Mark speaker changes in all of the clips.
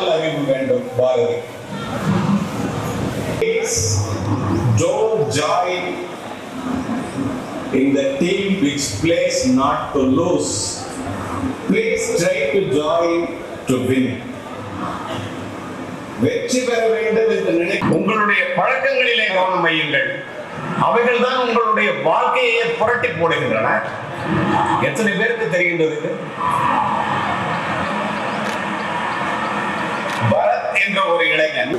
Speaker 1: கூடுதல் அறிவு வேண்டும் Bharathi. Don't join in the team which plays not to lose. Please try to join to win. வெற்றி பெற வேண்டும் என்று நினைக்கும்
Speaker 2: உங்களுடைய பழக்கங்களிலே கவனம் வையுங்கள். அவைகள் தான் உங்களுடைய வாழ்க்கையை புரட்டி போடுகின்றன. எத்தனை பேருக்கு தெரிகின்றது? பரத் என்ற ஒரு இளைஞன்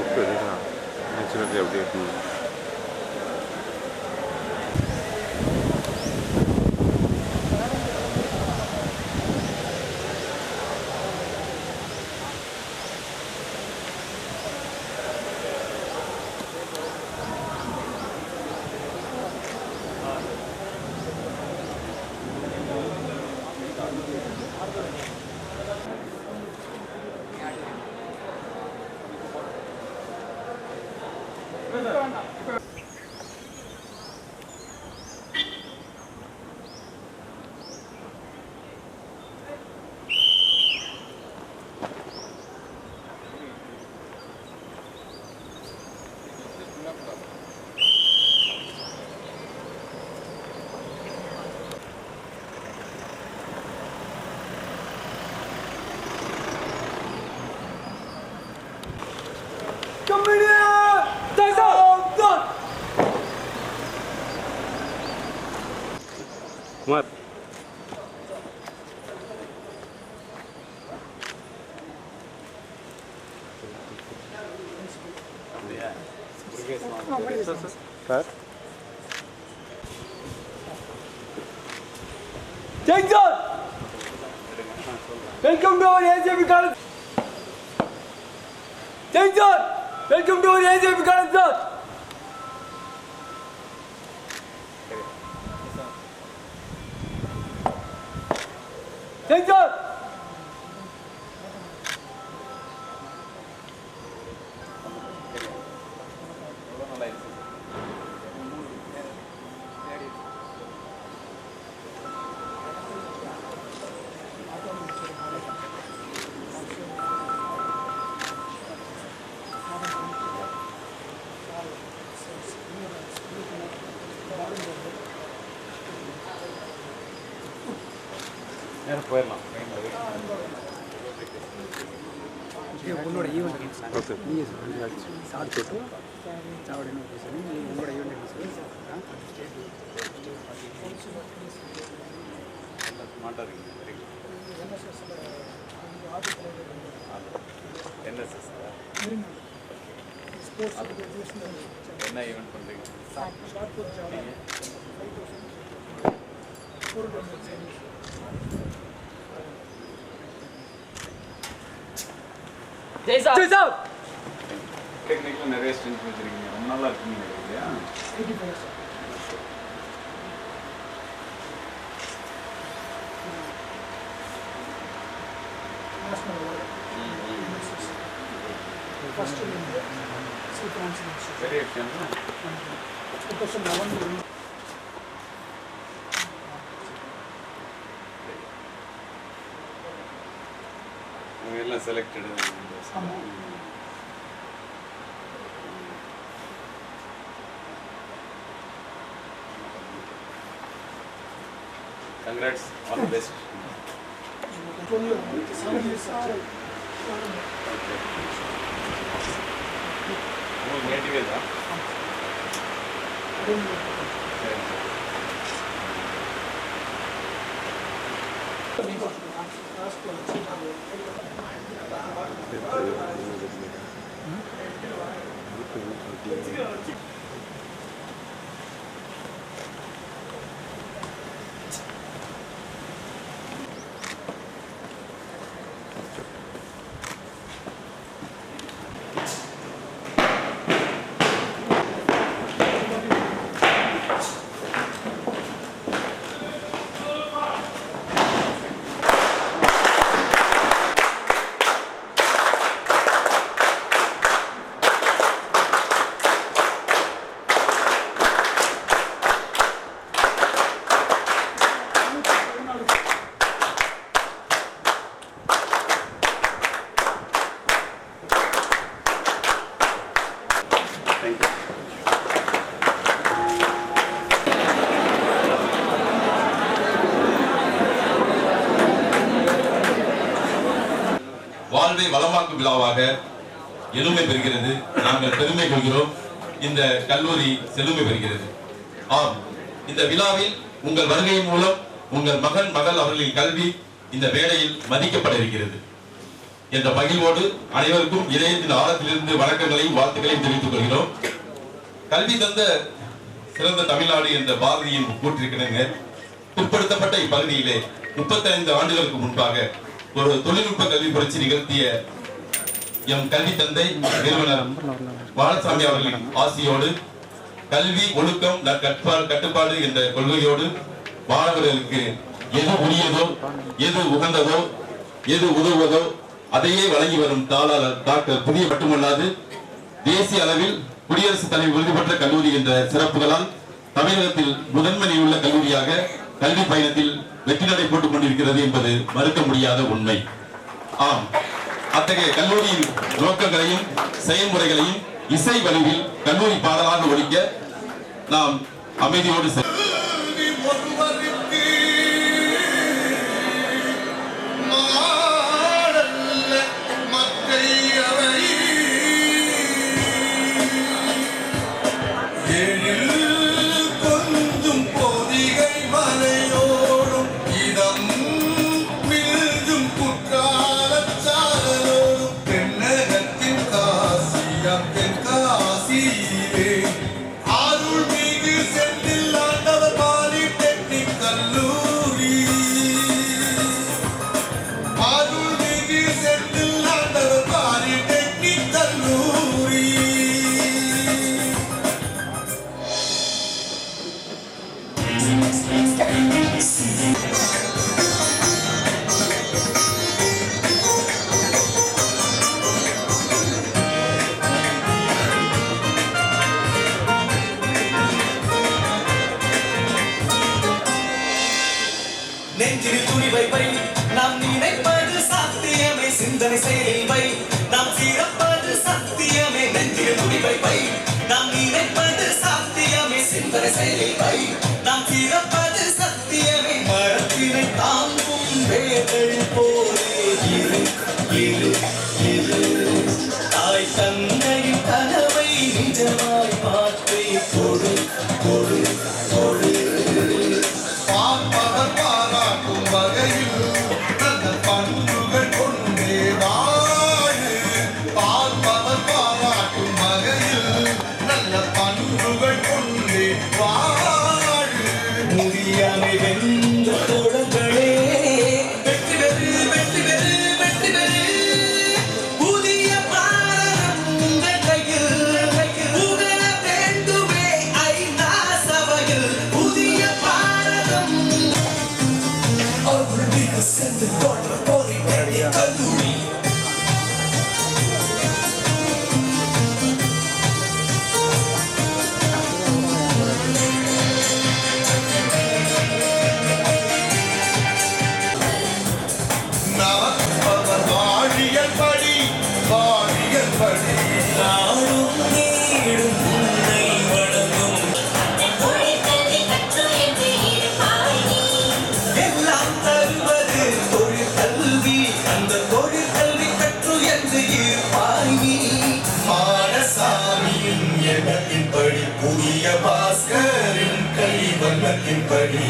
Speaker 3: Kumar. Sir.
Speaker 4: Jackson! Welcome to our AJP college. Jackson! Welcome to our AJP college, sir. Jackson!
Speaker 3: போயிடலாம்.
Speaker 4: உன்னோட ஈவெண்ட் ஓகே நீங்கள் சாப்பிட்டு சாப்பிடணும் சொல்லி உங்களோட ஈவெண்ட் சொல்லி
Speaker 3: மாட்டாருங்க. என்எஸ்எஸ் என்ன ஈவெண்ட் பண்ணுறீங்க? டெக்னிக்கலாக நிறைய ஸ்ட்ரென்த் வச்சுருக்கீங்க. ரொம்ப நாளாக இருக்குங்க இல்லையா? Very efficient. எல்லாம் selected. Congrats, all the best. உங்களுக்கு நேட்டிவே தான். தேங்க்யூ.
Speaker 5: வாழ்வை வளமாக்கும் விழாவாக எளிமை பெறுகிறது. நாங்கள் பெருமை கொள்கிறோம். இந்த கல்லூரி செழுமை பெறுகிறது. ஆம், இந்த விழாவில் உங்கள் வருகையின் மூலம் உங்கள் மகன் மகள் அவர்களின் கல்வி இந்த வேளையில் மதிக்கப்பட இருக்கிறது என்ற மகிழ்வோடு அனைவருக்கும் இதயத்தின் ஆழத்திலிருந்து வணக்கங்களையும் வாழ்த்துக்களையும் தெரிவித்துக் கொள்கிறோம். கல்வி தந்த சிறந்த தமிழ்நாடு என்ற பாரதியின் கூற்றிருக்கிறேங்க. பிற்படுத்தப்பட்ட இப்பகுதியிலே 35 ஆண்டுகளுக்கு முன்பாக ஒரு தொழில்நுட்ப கல்வி புரட்சி நிகழ்த்திய எம் கல்வி தந்தை நிறுவனர் பாலசாமி அவர்களின் ஆசியோடு கல்வி ஒழுக்கம் கட்டுப்பாடு என்ற கொள்கையோடு மாணவர்களுக்கு எது உரியதோ, எது உகந்ததோ, எது உதவுவதோ அதையே வழங்கி வரும் தாளாளர் டாக்டர் புதிய மட்டுமல்லாது தேசிய அளவில் குடியரசுத் தலைவர் விருது பெற்ற கல்லூரி என்ற சிறப்புகளால் தமிழகத்தில் முதன்மை உள்ள கல்லூரியாக கல்வி பயணத்தில் வெற்றி நடை போட்டுக் கொண்டிருக்கிறது என்பது மறுக்க முடியாத உண்மை. ஆம், அத்தகைய கல்லூரியின் நோக்கங்களையும் செயல்முறைகளையும் இசை வடிவில் கல்லூரி பாடலாக ஒழிக்க நாம் அமைதியோடு
Speaker 6: நெஞ்சில் துணிவை வை, நாம் நினைப்பது சத்தியமே, சிந்தனை செயலில் வை, நாம் சிறப்பது சத்தியமே. நெஞ்சில் துணிவை வை, நாம் நினைப்பது சத்தியமே, சிந்தனை செயலில் வை, நாம் சிறப்பது சத்தியமே. மரத்தினை தாங்கும் வேர்கள் போலே இரு இரு இரு, தாய் தந்தையின் கனவை நிஜமாய் மாற்றி கொடு கொடு கொடு. முடியாமை வென்ற தோழர்களே, வெற்றி பெறு வெற்றி பெறு வெற்றி பெறு. புதிய பாரதம் உங்கள் கையில், புகழ வேண்டுமே ஐநா சபையில். புதிய பாரதம் அவர்கள் சென்று தோன்ற போதை கல்லூரி. எல்லாம் தருவது தொழிற்கல்வி, அந்த தொழிற்கல்வி கற்று என்று இருப்பாய் நீ. மாடசாமியின் எண்ணத்தின்படி, புதிய பாஸ்கரின் கைவண்ணத்தின்படி.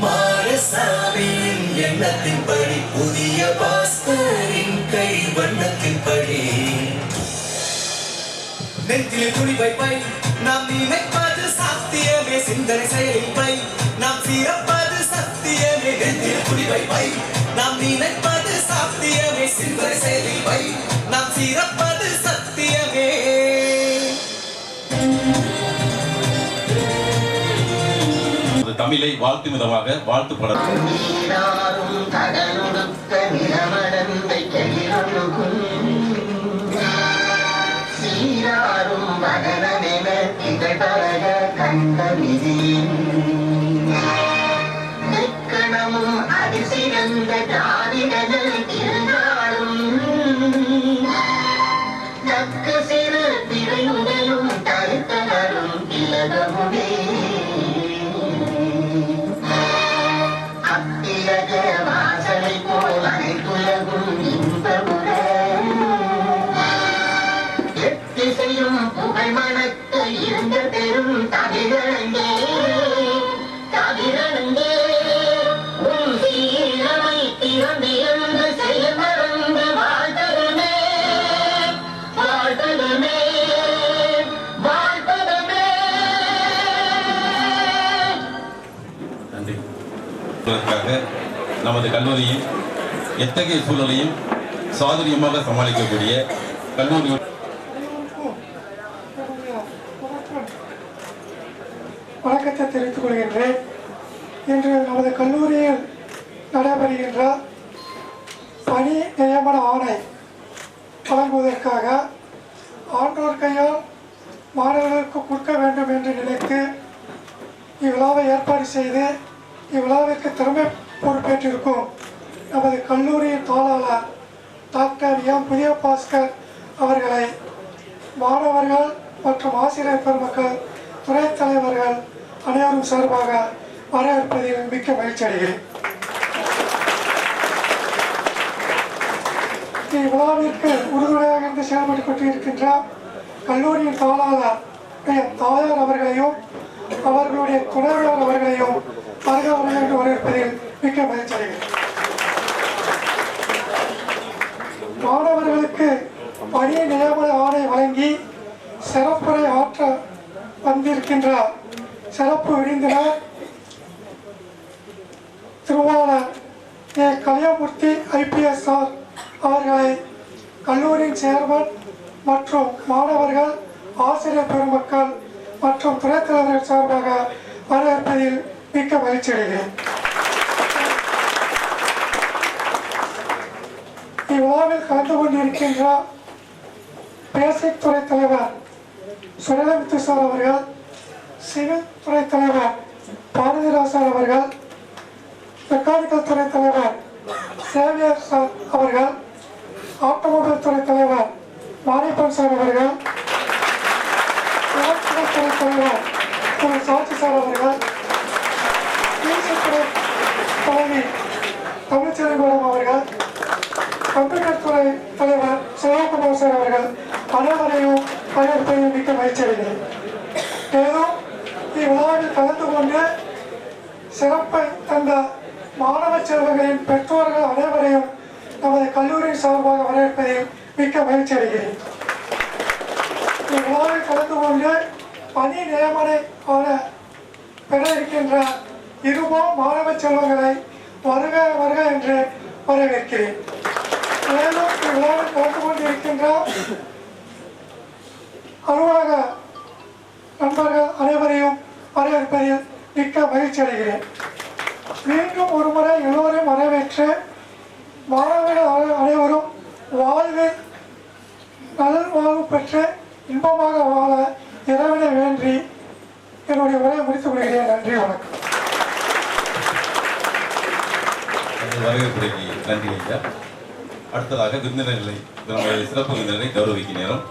Speaker 6: மாடசாமியின் எண்ணத்தின்படி, புதிய பாஸ்கரின் கைவண்ணத்தின்படி. நெஞ்சில் துணிவை வை, நாம் நினைப்பது சத்தியமே, சிந்தனை செயலில் வை, நாம் சிறப்பது சத்தியமே. நெஞ்சில் துணிவை வை, நாம் நினைப்பது சத்தியமே, சிந்தனை செயலில் வை, நாம் சிறப்பது சத்தியமே.
Speaker 5: தமிழை வாழ்த்தும் விதமாக வாழ்த்து படம்
Speaker 7: சீராரும் மகனமென திகழ்பரக கண்டமிதிக்கணமும் அதிசிறந்த ஜாதிகள் இருந்தாலும் தக்க சிறு திரையுடலும் உலகமுமே அத்தியக வாசலை போல் அனைத்துலகும் இன்பமுற எத்திசையும் புகழ் மணக்க இருந்த பெரும் தமிழங்கே தமிழங்கே உன் சீரமை திறந்து என்று செய்ய மறந்து வாழ்த்ததுமே வாழ்த்ததுமே வாழ்த்ததுமே.
Speaker 5: நன்றி. நமது கல்லூரியில் எத்தகைய சூழலையும் சாதுரியமாக சமாளிக்கக்கூடிய கல்லூரி
Speaker 8: வணக்கத்தை தெரிவித்துக் கொள்கின்றேன். இன்று நமது கல்லூரியில் நடைபெறுகின்ற பணி நியமன ஆணை வழங்குவதற்காக ஆண்டோர் கையால் மாணவர்களுக்கு கொடுக்க வேண்டும் என்று நினைத்து இவ்விழாவை ஏற்பாடு செய்து இவ்விழாவிற்கு திறமை பொறுப்பேற்றிருக்கும் நமது கல்லூரியின் தாளாளர் டாக்டர் எம் புதிய பாஸ்கர் அவர்களை மாணவர்கள் மற்றும் ஆசிரியர் பெருமக்கள் துணைத் தலைவர்கள் அனைவரும் சார்பாக வரவேற்பதில் மிக்க மகிழ்ச்சி அடைகிறேன். இவ்விழாவிற்கு உறுதுணையாக இருந்து செயல்பட்டுக் கொண்டிருக்கின்ற கல்லூரியின் தாளாளர் தாயார் அவர்களையும் அவர்களுடைய துணைவியார் அவர்களையும் வருக என்று வரவேற்பதில் மிக்க மகிழ்ச்சி அடைகிறேன். மாணவர்களுக்கு பணி நியமன ஆணை வழங்கி சிறப்புரை ஆற்ற வந்திருக்கின்ற சிறப்பு விருந்தினர் திருவாளர் ஏ கலியமூர்த்தி IPS அவர்களை கல்லூரியின் சேர்மன் மற்றும் மாணவர்கள் ஆசிரியர் பெருமக்கள் மற்றும் துணைத் தலைவர்கள் சார்பாக வரவேற்பதில் மிக்க மகிழ்ச்சி அடைகிறேன். இவ்விழாவில் கலந்து கொண்டிருக்கின்ற பேசிக் துறை தலைவர் சுரேலமுத்து சார் அவர்கள், சிவில் துறை தலைவர் பாரதிராசன் அவர்கள், மெக்கானிக்கல் துறை தலைவர் சேவியர் சார் அவர்கள், ஆட்டோமொபைல் துறை தலைவர் மாரியப்பன் சார் அவர்கள், துறை தலைவர் திரு சாட்சி சார் அவர்கள், துறை தலைவி தமிழ்ச்செல்வி மேடம் அவர்கள், கம்ப்யூட்டர் துறை தலைவர் சிவகுமார் சார் அவர்கள் அனைவரையும் வரவேற்பதில் மிக்க மகிழ்ச்சி அடைகிறேன். மேலும் இவ்விழாவில் கலந்து கொண்டு சிறப்பை தந்த மாணவ செல்வங்களின் பெற்றோர்கள் அனைவரையும் நமது கல்லூரியின் சார்பாக வரவேற்பதில் மிக்க மகிழ்ச்சி அடைகிறேன். இவ்விழாவில் கலந்து கொண்டு பணி நியமனை பெற இருக்கின்ற இருபோம் மாணவ செல்வங்களை வருக வருக என்று வரவேற்கிறேன். மேலும் இவ்விழாவில் கலந்து கொண்டிருக்கின்ற அலுவலக நண்பர்கள் அனைவரையும் வரவேற்பதில் மிக்க மகிழ்ச்சி அடைகிறேன். மீண்டும் ஒருமுறை எல்லோரையும் வரவேற்று மாணவர்கள் அனைவரும் வாழ்வில் நல்வாழ்வு பெற்று இன்பமாக வாழ இறைவனை வேண்டி என்னுடைய உரையை முடித்துக் கொள்கிறேன். நன்றி, வணக்கம்.
Speaker 5: வரவேற்புரைக்கு நன்றி ஐயா. அடுத்ததாக விருந்தினர்களை நமது சிறப்பு விருந்தினரை கௌரவிக்கும் நேரம்.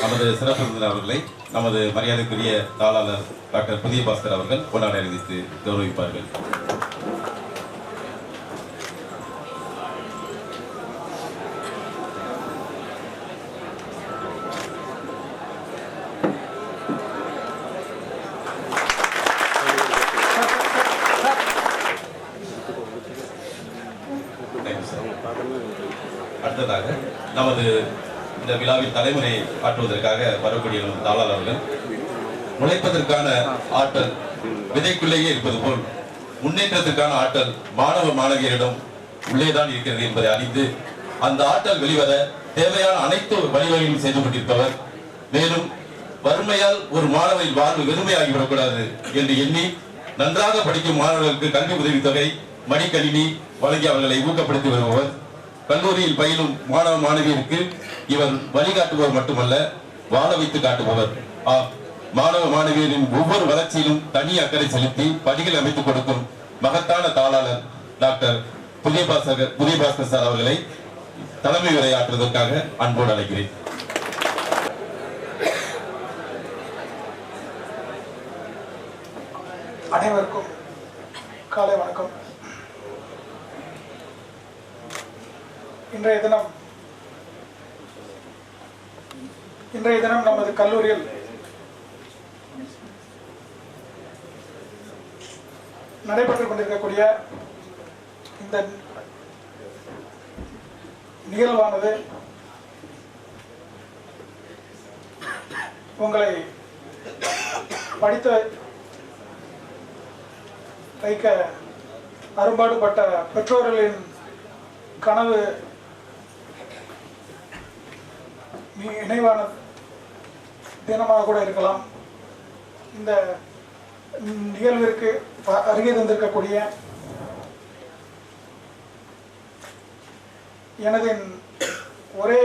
Speaker 5: நமது சிறப்பு விருந்தினர் அவர்களை நமது மரியாதைக்குரிய தாளாளர் டாக்டர் புதிய பாஸ்கர் அவர்கள் கொண்டாட அறிவித்து கௌரவிப்பார்கள். அடுத்ததாக நமது இந்த விழாவில் தலைமுறை ஆற்றுவதற்காக வரக்கூடிய நமது தாளாளர்கள் உழைப்பதற்கான ஆற்றல் விதைக்குள்ளேயே இருப்பது போல் முன்னேற்றத்திற்கான ஆற்றல் மாணவ மாணவியரிடம் உள்ளேதான் இருக்கிறது என்பதை அறிந்து அந்த ஆற்றல் வெளிவர தேவையான அனைத்து வழிவகையும் செய்து கொண்டிருப்பவர். மேலும் வறுமையால் ஒரு மாணவரின் வாழ்வு வெறுமையாகிவிடக்கூடாது என்று எண்ணி நன்றாக படிக்கும் மாணவர்களுக்கு கல்வி உதவித்தொகை மடிக்கணினி வழங்கி அவர்களை ஊக்கப்படுத்தி வருபவர். கல்லூரியில் பயிலும் மாணவ மாணவியருக்கு இவர் வழிகாட்டுபவர் மட்டுமல்ல, வாழ வைத்து காட்டுபவர். மாணவ மாணவியரின் ஒவ்வொரு வளர்ச்சியிலும் தனி அக்கறை செலுத்தி படிகள் அமைத்துக் கொடுக்கும் மகத்தான தாளாளர் டாக்டர் புதிய பாஸ்கர் சார் அவர்களை தலைமை உரையாற்றுவதற்காக அன்போடு அழைக்கிறேன்.
Speaker 8: அனைவருக்கும் காலை வணக்கம். இன்றைய தினம் நமது கல்லூரியில் நடைபெற்றுக் கொண்டிருக்கக்கூடிய இந்த நிகழ்வானது உங்களை படித்த வைக்க அரும்பாடுபட்ட பெற்றோர்களின் கனவு நினைவான தினமாக கூட இருக்கலாம். இந்த நிகழ்விற்கு அருகே தந்திருக்கக்கூடிய எனது ஒரே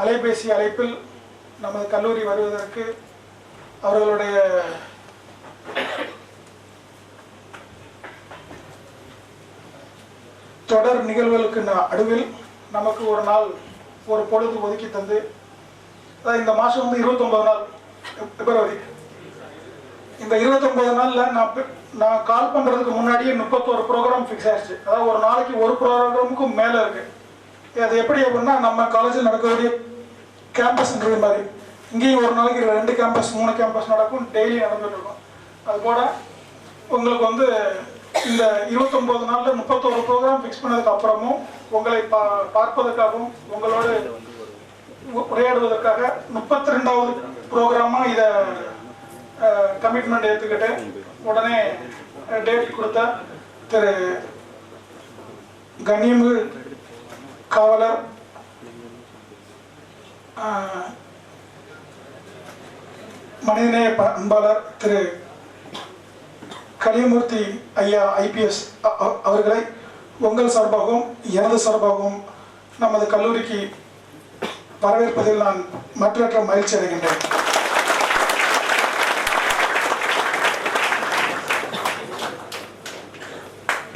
Speaker 8: அலைபேசி அழைப்பில் நமது கல்லூரி வருவதற்கு அவர்களுடைய தொடர் நிகழ்வுகளுக்கு நடுவில் நமக்கு ஒரு நாள் ஒரு பொழுது ஒதுக்கி தந்து, அதாவது இந்த மாதம் வந்து 29 நாள் பிப்ரவரி, இந்த 29 நாளில் நான் கால் பண்ணுறதுக்கு முன்னாடியே 31 ப்ரோக்ராம் ஃபிக்ஸ் ஆயிடுச்சு. அதாவது ஒரு நாளைக்கு ஒரு ப்ரோக்ராமுக்கும் மேலே இருக்குது. அது எப்படி அப்படின்னா, நம்ம காலேஜில் நடக்கக்கூடிய கேம்பஸ் இன்டர்வியூ மாதிரி இங்கேயும் ஒரு நாளைக்கு 2 கேம்பஸ் 3 கேம்பஸ் நடக்கும், டெய்லி நடந்துட்டு இருக்கும். அது போல உங்களுக்கு வந்து இந்த 29 நாளில் 31 ப்ரோக்ராம் ஃபிக்ஸ் பண்ணதுக்கு அப்புறமும் உங்களை பார்ப்பதற்காகவும் உங்களோடு உரையாடுவதற்காக 32வது ப்ரோக்ராமாக இதை கமிட்மெண்ட் ஏற்றுக்கிட்டு உடனே டேட் கொடுத்த திரு கண்ணியமிகு காவலர் மனிதநேய அன்பாளர் திரு கலியமூர்த்தி ஐயா IPS அவர்களை உங்கள் சார்பாகவும் எனது சார்பாகவும் நமது கல்லூரிக்கு வரவேற்பதில் நான் மற்றற்ற மகிழ்ச்சி அடைகின்றேன்.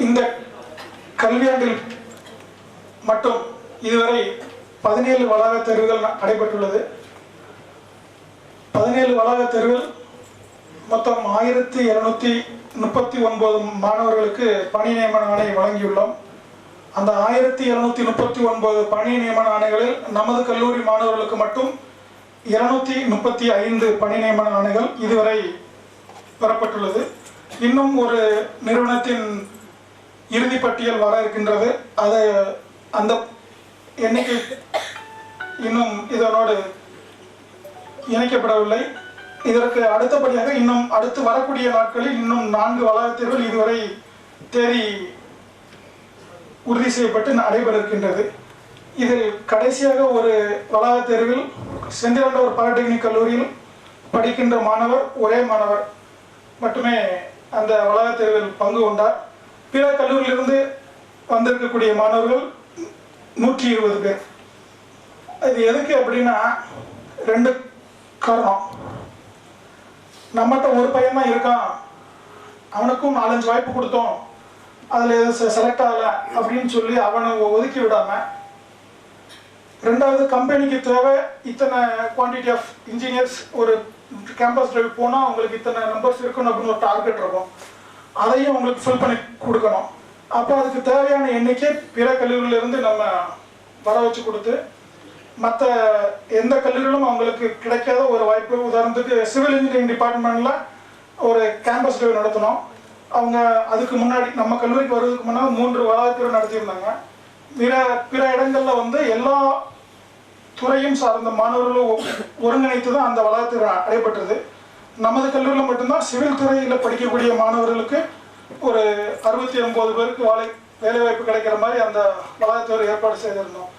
Speaker 8: இந்த கல்வியாண்டில் மட்டும் இதுவரை 17 வளாக தேர்வுகள் நடைபெற்றுள்ளது. 17 வளாக தேர்வில் மொத்தம் 1739 மாணவர்களுக்கு பணி நியமன ஆணை வழங்கியுள்ளோம். அந்த 1739 பணி நியமன ஆணைகளில் நமது கல்லூரி மாணவர்களுக்கு மட்டும் 235 பணி நியமன ஆணைகள் இதுவரை பெறப்பட்டுள்ளது. இன்னும் ஒரு நிறுவனத்தின் இறுதி பட்டியல் வர இருக்கின்றது. அந்த எண்ணிக்கை இன்னும் இதனோடு இணைக்கப்படவில்லை. இதற்கு அடுத்தபடியாக இன்னும் அடுத்து வரக்கூடிய நாட்களில் இன்னும் 4 வளாக தேர்வுகள் இதுவரை தேதி உறுதி செய்யப்பட்டு நடைபெற இருக்கின்றது. இதில் கடைசியாக ஒரு வளாக தேர்வில் செந்திலாண்டவர் பாலிடெக்னிக் கல்லூரியில் படிக்கின்ற மாணவர் ஒரே மாணவர் மட்டுமே அந்த வளாக தேர்வில் பங்கு கொண்டார். பிற கல்லூரியிலிருந்து வந்திருக்கக்கூடிய மாணவர்கள் 120 பேர். இது எதுக்கு அப்படின்னா 2 காரணம். நம்மகிட்ட ஒரு பையன் தான் இருக்கான், அவனுக்கும் 4-5 வாய்ப்பு கொடுத்தோம், அதில் எதுவும் செலக்ட் ஆகலை அப்படின்னு சொல்லி அவனை ஒதுக்கி விடாம, ரெண்டாவது கம்பெனிக்கு தேவை இத்தனை குவான்டிட்டி ஆஃப் இன்ஜினியர்ஸ் ஒரு கேம்பஸ் டிரைவ் போனால் அவங்களுக்கு இத்தனை நம்பர்ஸ் இருக்கணும் அப்படின்னு ஒரு டார்கெட் இருக்கும், அதையும் உங்களுக்கு ஃபில் பண்ணி கொடுக்கணும். அப்போ அதுக்கு தேவையான எண்ணிக்கை பிற கல்லூரியிலிருந்து நம்ம வர வச்சு கொடுத்து, மற்ற எந்த கல்லூரியிலும் அவங்களுக்கு கிடைக்காத ஒரு வாய்ப்பு. உதாரணத்துக்கு சிவில் இன்ஜினியரிங் டிபார்ட்மெண்ட்டில் ஒரு கேம்பஸ் டிரைவ் நடத்தினோம். அவங்க அதுக்கு முன்னாடி நம்ம கல்லூரிக்கு வர்றதுக்கு முன்னாடி 3 வளாகத்தில் நடத்தியிருந்தாங்க. பிற இடங்களில் வந்து எல்லா துறையும் சார்ந்த மாணவர்களும் ஒருங்கிணைத்து தான் அந்த வளாகத்தில் நடைபெற்றது. நமது கல்லூரியில் மட்டும்தான் சிவில் துறையில் படிக்கக்கூடிய மாணவர்களுக்கு ஒரு 69 பேருக்கு வேலைவாய்ப்பு கிடைக்கிற மாதிரி அந்த வளாகத்தேர்வு ஏற்பாடு செய்திருந்தோம்.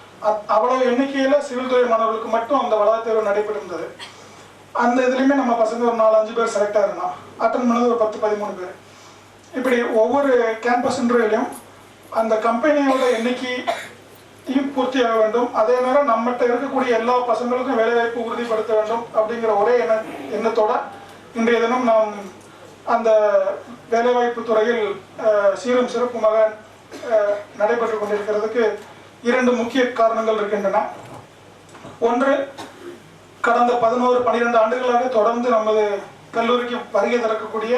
Speaker 8: அவ்வளவு எண்ணிக்கையில் சிவில் துறை மாணவர்களுக்கு மட்டும் அந்த வளாகத்தேர்வு நடைபெற்றிருந்தது. அந்த இதுலேயுமே நம்ம பசங்க ஒரு 4-5 பேர் செலக்ட் ஆகிருந்தோம். அட்டன் பண்ணது ஒரு 10-13 பேர். இப்படி ஒவ்வொரு கேம்பஸ் இன்டர்வியூலையும் அந்த கம்பெனியோட எண்ணிக்கையும் பூர்த்தியாக வேண்டும். அதே நேரம் நம்மகிட்ட இருக்கக்கூடிய எல்லா பசங்களுக்கும் வேலைவாய்ப்பு உறுதிப்படுத்த வேண்டும் அப்படிங்கிற ஒரே எண்ணத்தோட இன்றைய தினம் நாம் அந்த வேலைவாய்ப்பு துறையில் சீரும் சிறப்புமாக நடைபெற்று கொண்டிருக்கிறதுக்கு 2 முக்கிய காரணங்கள் இருக்கின்றன. ஒன்று, கடந்த 11-12 ஆண்டுகளாக தொடர்ந்து நமது கல்லூரிக்கு வருகை தரக்கூடிய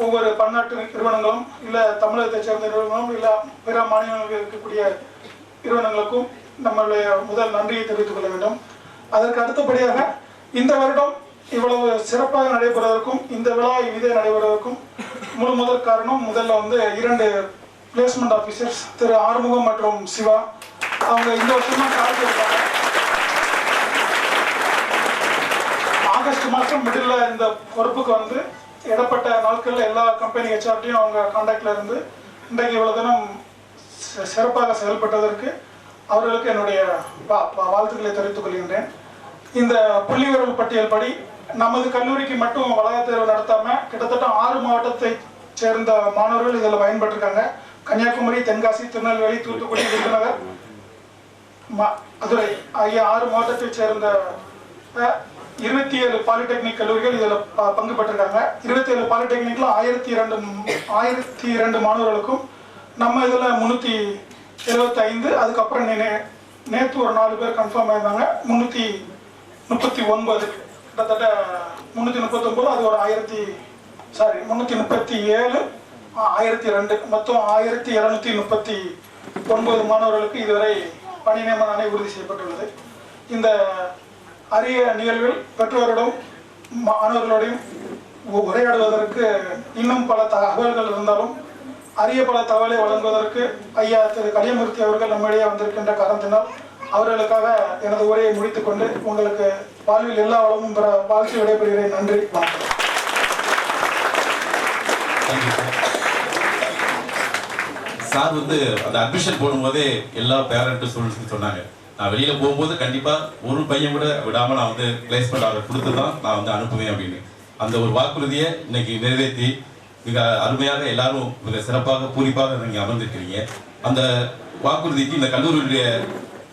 Speaker 8: ஒவ்வொரு பன்னாட்டு நிறுவனங்களும் இல்லை தமிழகத்தை சேர்ந்த நிறுவனங்களும் இல்லை பிற மாநிலங்களில் இருக்கக்கூடிய நிறுவனங்களுக்கும் நம்மளுடைய முதல் நன்றியை தெரிவித்துக் கொள்ள வேண்டும். அதற்கு அடுத்தபடியாக இந்த வருடம் இவ்வளவு சிறப்பாக நடைபெறுவதற்கும் இந்த விழா இனிதே நடைபெறுவதற்கும் முதல் காரணம் முதல்ல 2 பிளேஸ்மெண்ட் ஆஃபீஸர்ஸ் திரு ஆறுமுகம் மற்றும் சிவா. அவங்க இந்த வருஷமா காலேஜ் இருக்காங்க. ஆகஸ்ட் மாதம் மிடில் இந்த பொறுப்புக்கு இடப்பட்ட நாட்களில் எல்லா கம்பெனி ஹெச்ஆர்டியும் அவங்க கான்டாக்டில் இருந்து இன்றைக்கு இவ்வளவு தினம் சிறப்பாக செயல்பட்டதற்கு அவர்களுக்கு என்னுடைய வாழ்த்துக்களை தெரிவித்துக் கொள்கின்றேன். இந்த புள்ளிவிவரல் பட்டியல் படி நமது கல்லூரிக்கு மட்டும் வளாக தேர்வு நடத்தாம கிட்டத்தட்ட 6 மாவட்டத்தை சேர்ந்த மாணவர்கள் இதில் பயன்பட்டிருக்காங்க. கன்னியாகுமரி, தென்காசி, திருநெல்வேலி, தூத்துக்குடி, விருதுநகர், மதுரை ஆகிய 6 மாவட்டத்தை சேர்ந்த 27 பாலிடெக்னிக் கல்லூரிகள் இதில் பங்கு பெற்றிருக்காங்க. 27 பாலிடெக்னிக்ல 1002 மாணவர்களுக்கும் நம்ம இதில் 375. அதுக்கப்புறம் நேற்று ஒரு 4 பேர் கன்ஃபார்ம் ஆயிருந்தாங்க. 339 கிட்டத்தட்ட 339. அது ஒரு 337 1002 மொத்தம் 1739 மாணவர்களுக்கு இதுவரை பணி நியமன உறுதி செய்யப்பட்டுள்ளது. இந்த அரிய நிகழ்வில் பெற்றோரிடம் மாணவர்களோடையும் உரையாடுவதற்கு இன்னும் பல தகவல்கள் இருந்தாலும் அரிய பல தகவலை வழங்குவதற்கு ஐயா திரு கலியமூர்த்தி அவர்கள் நம்மிடையே வந்திருக்கின்ற காரணத்தினால் அவர்களுக்காக எனது உரையை முடித்துக் கொண்டு உங்களுக்கு வாழ்வில் எல்லா வளமும் பெற வாழ்த்து விடைபெறுகிறேன். நன்றி, வணக்கம்.
Speaker 5: சார் அந்த அட்மிஷன் போடும்போதே எல்லா பேரண்ட்டும் ஸ்டூடெண்ட்ஸுக்கு சொன்னாங்க, நான் வெளியில போகும்போது கண்டிப்பா ஒரு பையன் கூட விடாம நான் பிளேஸ்மெண்ட் ஆர்டர் கொடுத்து தான் நான் அனுப்புவேன் அப்படின்னு அந்த ஒரு வாக்குறுதியை இன்னைக்கு நிறைவேற்றி மிக அருமையாக எல்லாரும் மிக சிறப்பாக பூரிப்பாக நீங்க அமர்ந்திருக்கிறீங்க. அந்த வாக்குறுதிக்கு இந்த கல்லூரியுடைய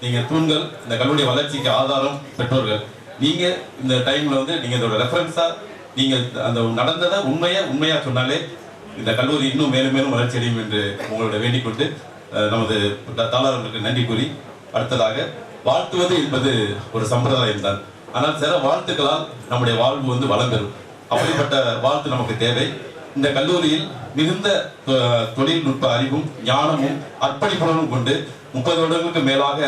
Speaker 5: நீங்க தூண்கள், இந்த கல்லூரிய வளர்ச்சிக்கு ஆதாரம் பெற்றோர்கள். நீங்க இந்த டைம்ல நீங்க இதோட ரெஃபரன்ஸா நீங்க அந்த நடந்ததை உண்மையா சொன்னாலே இந்த கல்லூரி இன்னும் மேலும் மேலும் வளர்ச்சி அடையும் என்று உங்களோட வேண்டிக் கொண்டு நமது தாளர்களுக்கு நன்றி கூறி அடுத்ததாக வாழ்த்துவது என்பது ஒரு சம்பிரதாயம் தான். ஆனால் சில வாழ்த்துக்களால் நம்முடைய வாழ்வு வளம் பெறும். அப்படிப்பட்ட வாழ்த்து நமக்கு தேவை. இந்த கல்லூரியில் மிகுந்த தொழில்நுட்ப அறிவும் ஞானமும் அர்ப்பணிப்புடனும் கொண்டு 30 வருடங்களுக்கு மேலாக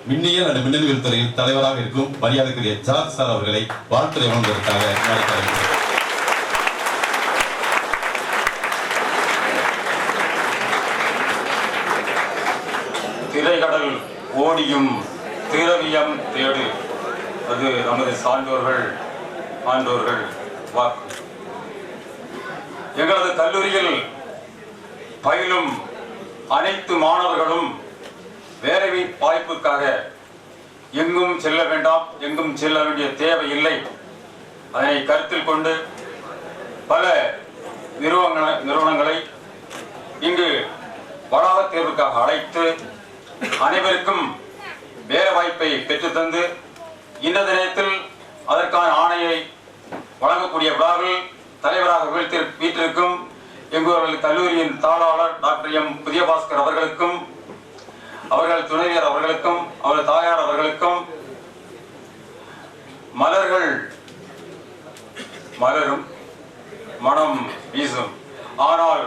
Speaker 5: மின்னியல் மற்றும் மின்னணுவியல் துறையில் தலைவராக இருக்கும் மரியாதைக்குரிய ஜார்ஜ் சார் அவர்களை வாழ்த்துறை வழங்குவதற்காக நாளைக்கு
Speaker 9: திரைக்கடல் ஓடியும் திரவியம் தேடு, அது நமது சான்றோர்கள் ஆண்டோர்கள் வாக்கு. எங்களது கல்லூரியில் பயிலும் அனைத்து மாணவர்களும் வேலை வாய்ப்புக்காக எங்கும் செல்ல வேண்டாம், எங்கும் செல்ல வேண்டிய தேவை இல்லை. அதனை கருத்தில் கொண்டு பல நிறுவனங்களை இங்கு வளாக தேர்வுக்காக அழைத்து அனைவருக்கும் வேலை வாய்ப்பை பெற்றுத்தந்து இந்த தினத்தில் அதற்கான ஆணையை வழங்கக்கூடிய விழாவில் தலைவராக வீட்டிற்கும் எங்கள் கல்லூரியின் தாளாளர் டாக்டர் எம் புதியபாஸ்கர் அவர்களுக்கும் அவர்கள் துணைவியர் அவர்களுக்கும் அவர்கள் தாயார் அவர்களுக்கும் மலர்கள் மலரும் மனம் வீசும், ஆனால்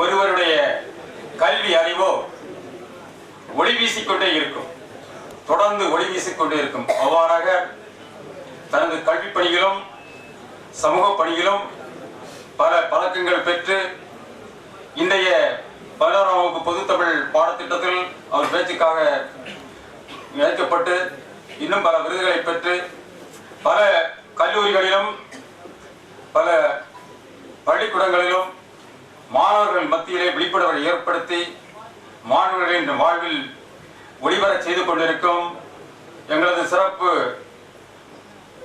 Speaker 9: ஒருவருடைய கல்வி அறிவோ ஒளி வீசிக்கொண்டே இருக்கும், தொடர்ந்து ஒளி வீசிக்கொண்டே இருக்கும். அவ்வாறாக தனது கல்வி பணியிலும் சமூக பணியிலும் பல பதக்கங்கள் பெற்று இன்றைய 11ஆம் வகுப்பு பொதுத்தமிழ் பாடத்திட்டத்தில் அவர் பேச்சுக்காக இணைக்கப்பட்டு இன்னும் பல விருதுகளை பெற்று பல கல்லூரிகளிலும் பல பள்ளிக்கூடங்களிலும் மாணவர்கள் மத்தியிலே விழிப்புணர்வை ஏற்படுத்தி மாணவர்களின் வாழ்வில் ஒளிபரச் செய்து கொண்டிருக்கும் எங்களது சிறப்பு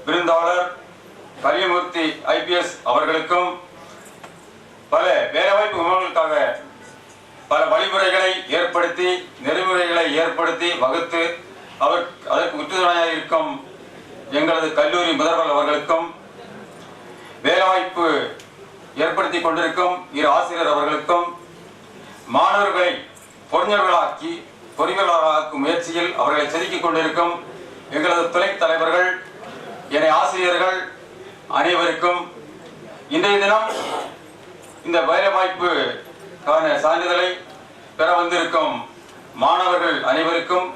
Speaker 9: விருந்தாளர் கலியமூர்த்தி IPS அவர்களுக்கும் பல வேலைவாய்ப்பு முகாம்களுக்காக பல வழிமுறைகளை ஏற்படுத்தி நெறிமுறைகளை ஏற்படுத்தி வகுத்து அதற்கு உறுதுணையாக இருக்கும் எங்களது கல்லூரி முதல்வர் அவர்களுக்கும் வேலைவாய்ப்பு ஏற்படுத்தி கொண்டிருக்கும் இரு ஆசிரியர் அவர்களுக்கும் மாணவர்களை பொறியாளராக்கும் முயற்சியில் அவர்களை செதுக்கிக் கொண்டிருக்கும் எங்களது துணை தலைவர்கள் என ஆசிரியர்கள் அனைவருக்கும் இன்றைய தினம் இந்த வேலைவாய்ப்புக்கான சான்றிதழை பெற வந்திருக்கும் மாணவர்கள் அனைவருக்கும்,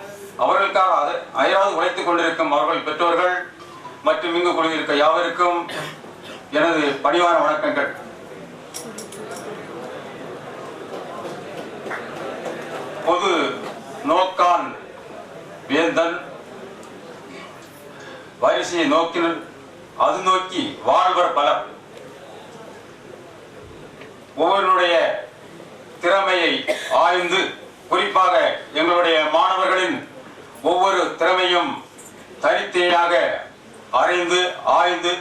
Speaker 9: அவர்களுக்காக அயராது உழைத்துக் கொண்டிருக்கும் அவர்கள் பெற்றோர்கள் மற்றும் இங்கு கூடியிருக்க யாவருக்கும் எனது பணிவான வணக்கங்கள். பொது நோக்கான் வேந்தன் வரிசையை நோக்கினன் அது நோக்கி வாழ்வர் பலர். ஒவ்வொருடைய திறமையை ஆய்ந்து, குறிப்பாக எங்களுடைய மாணவர்களின் ஒவ்வொரு திறமையும் தனித்தனியாக அறிந்து ஆய்ந்து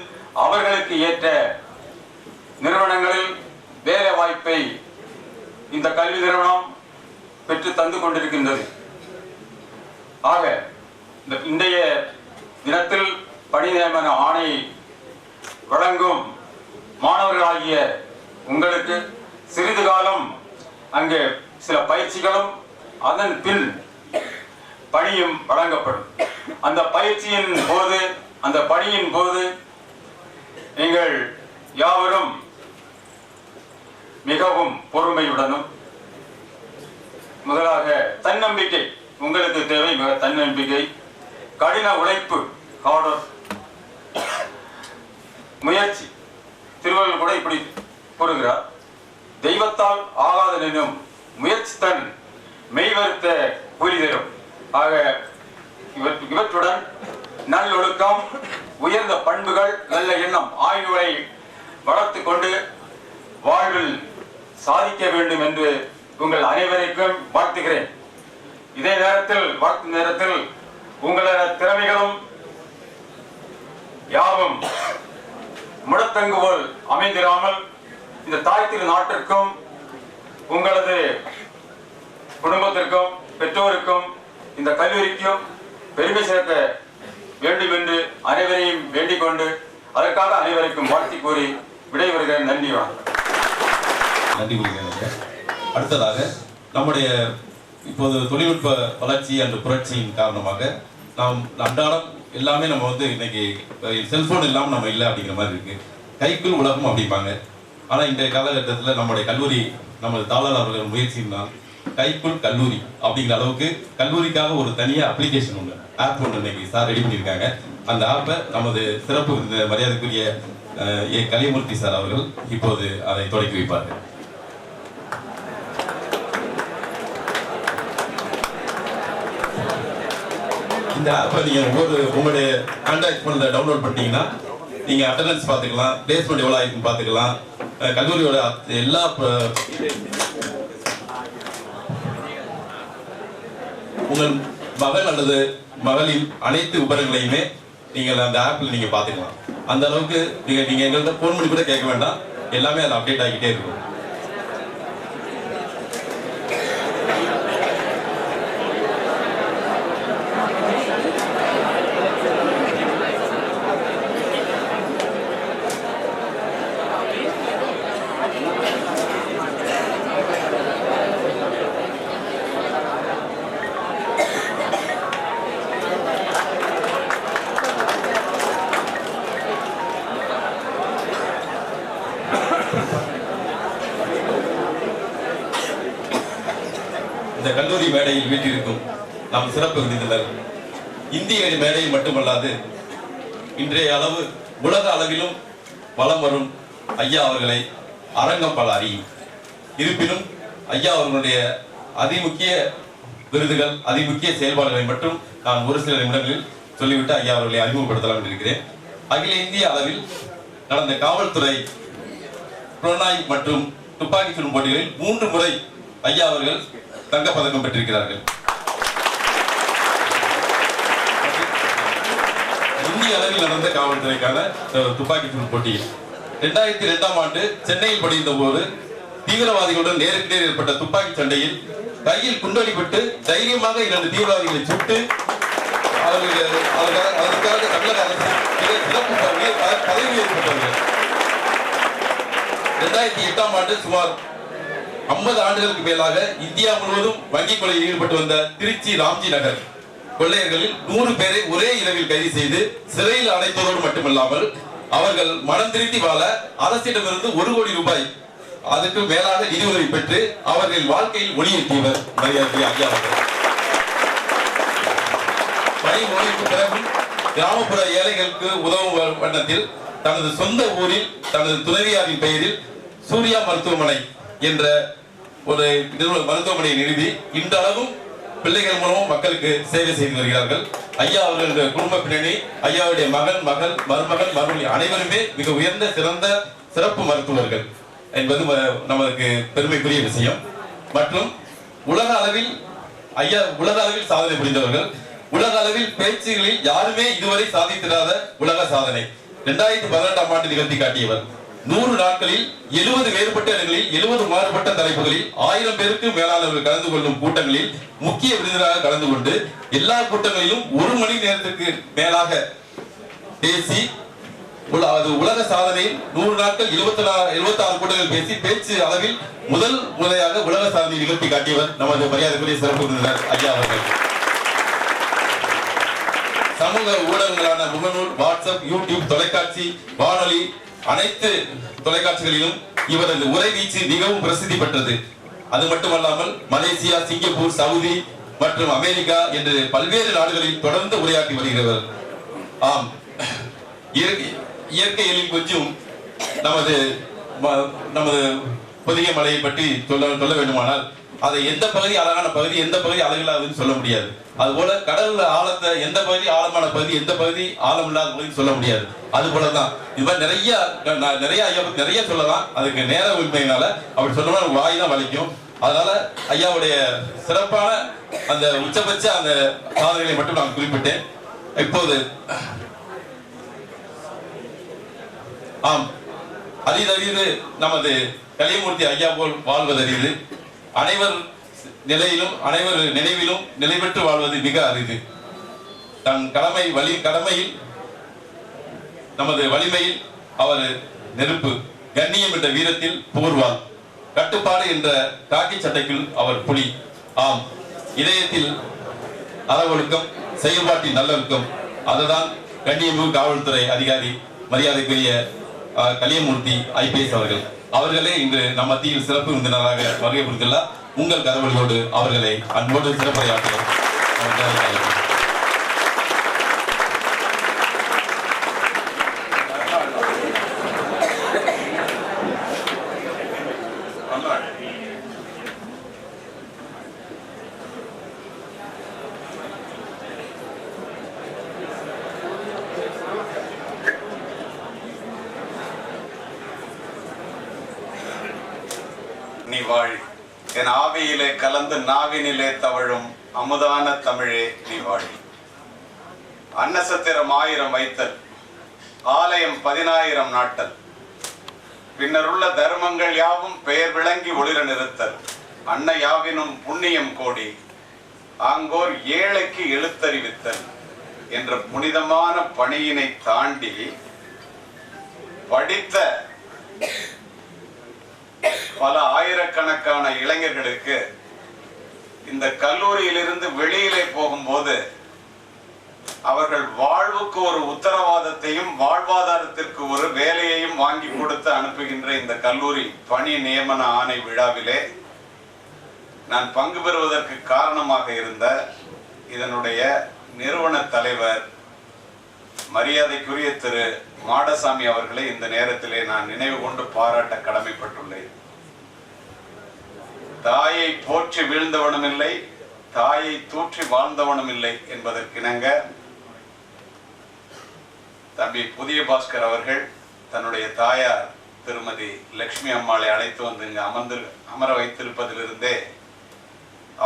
Speaker 9: அவர்களுக்கு ஏற்ற நிறுவனங்களில் வேலை வாய்ப்பை இந்த கல்வி நிறுவனம் பெற்று தந்து கொண்டிருக்கின்றது. ஆக இன்றைய தினத்தில் பணி நியமன ஆணை வழங்கும் மாணவர்களாகிய உங்களுக்கு சிறிது காலம் அங்கே சில பயிற்சிகளும் அதன் பின் பணியும் வழங்கப்படும். அந்த பயிற்சியின் போது, அந்த பணியின் போது நீங்கள் யாவரும் மிகவும் பொறுமையுடனும், முதலாக தன்னம்பிக்கை உங்களுக்கு தேவை. மிக தன்னம்பிக்கை, கடின உழைப்பு, ஹார்ட் முயற்சி. திருவள்ளுவர் கூட இப்படி கூறுகிறார், தெய்வத்தால் ஆகாதெனும் முயற்சி தன் மெய்வருத்த கூலி தரும். ஆக இவற்றுடன் நல்லொழுக்கம், உயர்ந்த பண்புகள், நல்ல எண்ணம் ஆகியவை வளர்த்து கொண்டு வாழ்வில் சாதிக்க வேண்டும் என்று உங்கள் அனைவருக்கும் வாழ்த்துகிறேன். இதே நேரத்தில் வாழ்த்து நேரத்தில் உங்களது திறமைகளும் யாவும் முடத்தங்கு போல் அமைந்திராமல் இந்த தாய் திரு நாட்டிற்கும் உங்களது குடும்பத்திற்கும் பெற்றோருக்கும் இந்த கல்லூரிக்கும் பெருமை சேர்க்க வேண்டும் என்று அனைவரையும் வேண்டிக் கொண்டு அதற்காக அனைவருக்கும் வாழ்த்தி கூறி விடைபெறுகிறேன். நன்றி, வணக்கம்.
Speaker 5: நன்றி கூறுகிறேன். அடுத்ததாக நம்முடைய இப்போது தொழில்நுட்ப வளர்ச்சி என்ற புரட்சியின் காரணமாக நாம் அன்றாடம் எல்லாமே நம்ம இன்னைக்கு செல்போன் இல்லாமல் நம்ம இல்லை அப்படிங்கிற மாதிரி இருக்கு. கைக்குள் உலகம் அப்படிம்பாங்க. ஆனால் இன்றைய காலகட்டத்தில் நம்முடைய கல்லூரி, நமது தாளர் அவர்கள் முயற்சியினால் கைக்குள் கல்லூரி அப்படிங்கிற அளவுக்கு கல்லூரிக்காக ஒரு தனியாக அப்ளிகேஷன் ஒன்று, ஆப் ஒன்று இன்னைக்கு சார் ரெடி பண்ணியிருக்காங்க. அந்த ஆப்பை நமது சிறப்பு மரியாதைக்குரிய ஏ கலிமூர்த்தி சார் அவர்கள் இப்போது அதை தொடங்கி வைப்பார்கள். இந்த ஆப்பை நீங்கள் உங்களுடைய ஆண்ட்ராய்ட் ஃபோனில் டவுன்லோட் பண்ணிட்டீங்கன்னா நீங்கள் அட்டண்டன்ஸ் பார்த்துக்கலாம், பிளேஸ்மெண்ட் எவ்வளோ ஆயிருக்குன்னு பார்த்துக்கலாம், கல்லூரியோட எல்லா உங்கள் மகள் அல்லது மகளின் அனைத்து விவரங்களையுமே நீங்கள் அந்த ஆப்பில் நீங்கள் பார்த்துக்கலாம். அந்த அளவுக்கு நீங்கள் எங்கள்கிட்ட ஃபோன் பண்ணி கூட கேட்க வேண்டாம், எல்லாமே அதில் அப்டேட் ஆகிக்கிட்டே இருக்கும். இந்த கல்லூரி மேடையில் வீட்டிற்கும் நாம் சிறப்பு விருந்தினர் இந்திய மேடையில் மட்டுமல்லாது இன்றைய அளவு உலக அளவிலும் வலம் வரும் ஐயா அவர்களை அரங்கம் பல அறியும். இருப்பினும் ஐயா அவர்களுடைய அதிமுக்கிய விருதுகள், அதிமுக்கிய செயல்பாடுகளை மட்டும் நான் ஒரு சில நிமிடங்களில் சொல்லிவிட்டு ஐயா அவர்களை அறிமுகப்படுத்தலாம் என்று இருக்கிறேன். அகில இந்திய அளவில் நடந்த காவல்துறை புலனாய்வு மற்றும் துப்பாக்கி சுடும் போட்டிகளில் 3 முறை ஐயா அவர்கள் தங்கப்பதக்கம் பெற்றிருக்கிறார்கள். இந்திய அளவில் நடந்த காவல்துறைக்கான துப்பாக்கி சுடும் போட்டியில் 2002ஆம் ஆண்டு சென்னையில் படிந்த போது தீவிரவாதிகளுடன் நேருக்கு நேர் ஏற்பட்ட துப்பாக்கி சண்டையில் கையில் குண்டடிப்பட்டு தைரியமாக 2 தீவிரவாதிகளை சுட்டு அதற்காக தமிழக அரசு சிறப்பு பதவி ஏற்பட்டவர்கள். 2008ஆம் ஆண்டு சுமார் 50 ஆண்டுகளுக்கு மேலாக இந்தியா முழுவதும் வங்கி கொலையில் ஈடுபட்டு வந்த திருச்சி ராம்ஜி நகர் கொள்ளையர்களில் 100 பேரை ஒரே இரவில் கைது செய்து சிறையில் அடைத்ததோடு மட்டுமல்லாமல் அவர்கள் மனம் திருந்தி வாழ அரசிடமிருந்து 1 கோடி ரூபாய் அதுக்கு மேலாக நிதி உதவி பெற்று அவர்கள் வாழ்க்கையில் ஒளியேற்றியவர் மரியாதை ஐயா அவர்கள். பணி ஓய்வுக்கு பிறகும் கிராமப்புற ஏழைகளுக்கு உதவும் வண்ணத்தில் தனது சொந்த ஊரில் தனது துணைவியாரின் பெயரில் சூர்யா மருத்துவமனை என்ற ஒரு மருத்துவமனையை நிறுவி இன்றளவும் பிள்ளைகள் மூலமும் மக்களுக்கு சேவை செய்து வருகிறார்கள். ஐயா அவர்களுடைய குடும்ப பின்னணி, ஐயாவுடைய மகன், மகள், மருமகன், மருமகள் அனைவருமே மிக உயர்ந்த சிறந்த சிறப்பு மருத்துவர்கள் என்பது நமக்கு பெருமைக்குரிய விஷயம். மற்றும் உலக அளவில் ஐயா உலக அளவில் சாதனை புரிந்தவர்கள். உலக அளவில் பேச்சுகளில் யாருமே இதுவரை சாதித்திராத உலக சாதனை 2018ஆம் ஆண்டு நிகழ்த்தி காட்டியவர். 100 நாட்களில் 70 வேறுபட்ட இடங்களில் 70 மாறுபட்ட தலைப்புகளில் 1000 பேருக்கு மேலாளர்கள் கலந்து கொள்ளும் கூட்டங்களில் முக்கிய விருந்தினராக கலந்து கொண்டு எல்லா கூட்டங்களிலும் 1 மணி நேரத்திற்கு மேலாக பேசி உலக சாதனையில் 100 நாட்கள் 76 கூட்டங்கள் பேசி பேச்சு அளவில் முதல் முறையாக உலக சாதனை நிகழ்த்தி காட்டியவர் நமது மரியாதைக்குரிய சிறப்பு விருந்தினர் ஐயா அவர்கள். சமூக ஊடகங்களான முகநூல், வாட்ஸ்அப், யூடியூப், தொலைக்காட்சி, வானொலி அனைத்து தொலைக்காட்சிகளிலும் இவரது உரை வீச்சு மிகவும் பிரசித்தி பெற்றது. அது மட்டுமல்லாமல் மலேசியா, சிங்கப்பூர், சவுதி மற்றும் அமெரிக்கா என்று பல்வேறு நாடுகளில் தொடர்ந்து உரையாற்றி வருகிறவர். ஆம், இயற்கை எழில் கொஞ்சம் நமது புதிய மலையை பற்றி சொல்ல வேண்டுமானால் அதை எந்த பகுதி அழகான பகுதி, எந்த பகுதி அழகில்லாதுன்னு சொல்ல முடியாது. அதுபோல கடல் ஆழத்தை எந்த பகுதி ஆழமான பகுதி, எந்த பகுதி ஆழம் இல்லாத பகுதி சொல்ல முடியாது. அது போலதான் இது மாதிரி நிறைய சொல்லலாம். அதுக்கு நேர உரிமையினால அப்படி சொன்னோம்னா வாய் தான் வலிக்கும். அதனால ஐயாவுடைய சிறப்பான அந்த உச்சபட்ச அந்த சாதனைகளை மட்டும் நான் குறிப்பிட்டேன். இப்போது ஆம், அரிதறிது நமது கலியமூர்த்தி ஐயா போல் வாழ்வதறிது. அனைவர் நிலையிலும் அனைவர் நினைவிலும் நிலை பெற்று வாழ்வது மிக அரிது. தன் கடமையில் நமது வலிமையில் அவர் நெருப்பு, கண்ணியம் என்ற வீரத்தில் போர்வாள், கட்டுப்பாடு என்ற காக்கி சட்டைக்குள் அவர் புலி. ஆம், இதயத்தில் அறவொழுக்கம், செயல்பாட்டின் நல்லொழுக்கம். அதுதான் கண்ணியமிகு காவல்துறை அதிகாரி மரியாதைக்குரிய கலியமூர்த்தி IPS அவர்களே இன்று நம் மத்தியில் சிறப்பு விருந்தினராக வருகை புரிந்துள்ளார். உங்கள் கரவொலியோடு அவர்களை அன்போடு சிறப்புரையாற்றுவோம்.
Speaker 1: நீ வாழ், என் ஆவியிலே கலந்து நாவினிலே தவழும் அமுதான தமிழே நீ வாழ். அன்னசத்திரம் 1000 வைத்தல், ஆலயம் 10000 நாட்டல், பின்னருள்ள தர்மங்கள் யாவும் பெயர் விளங்கி ஒளிர நிறுத்தல், அன்ன யாவினும் புண்ணியம் கோடி, ஆங்கோர் ஏழைக்கு எழுத்தறிவித்தல் என்ற புனிதமான பணியினை தாண்டி படித்த பல ஆயிரக்கணக்கான இளைஞர்களுக்கு இந்த கல்லூரியிலிருந்து வெளியிலே போகும்போது அவர்கள் வாழ்வுக்கு ஒரு உத்தரவாதத்தையும் வாழ்வாதாரத்திற்கு ஒரு வேலையையும் வாங்கி கொடுத்து அனுப்புகின்ற இந்த கல்லூரி பணி நியமன ஆணை விழாவிலே நான் பங்கு பெறுவதற்கு காரணமாக இருந்த இதனுடைய நிறுவன தலைவர் மரியாதைக்குரிய திரு மாடசாமி அவர்களை இந்த நேரத்திலே நான் நினைவு கொண்டு பாராட்ட கடமைப்பட்டுள்ளேன். தாயை போற்றி வீழ்ந்தவனும் இல்லை, தாயை தூற்றி வாழ்ந்தவனும் இல்லை என்பதற்கிணங்க தம்பி புதிய பாஸ்கர் அவர்கள் தன்னுடைய தாயார் திருமதி லட்சுமி அம்மாளை அழைத்து வந்து இங்கு அமர வைத்திருப்பதிலிருந்தே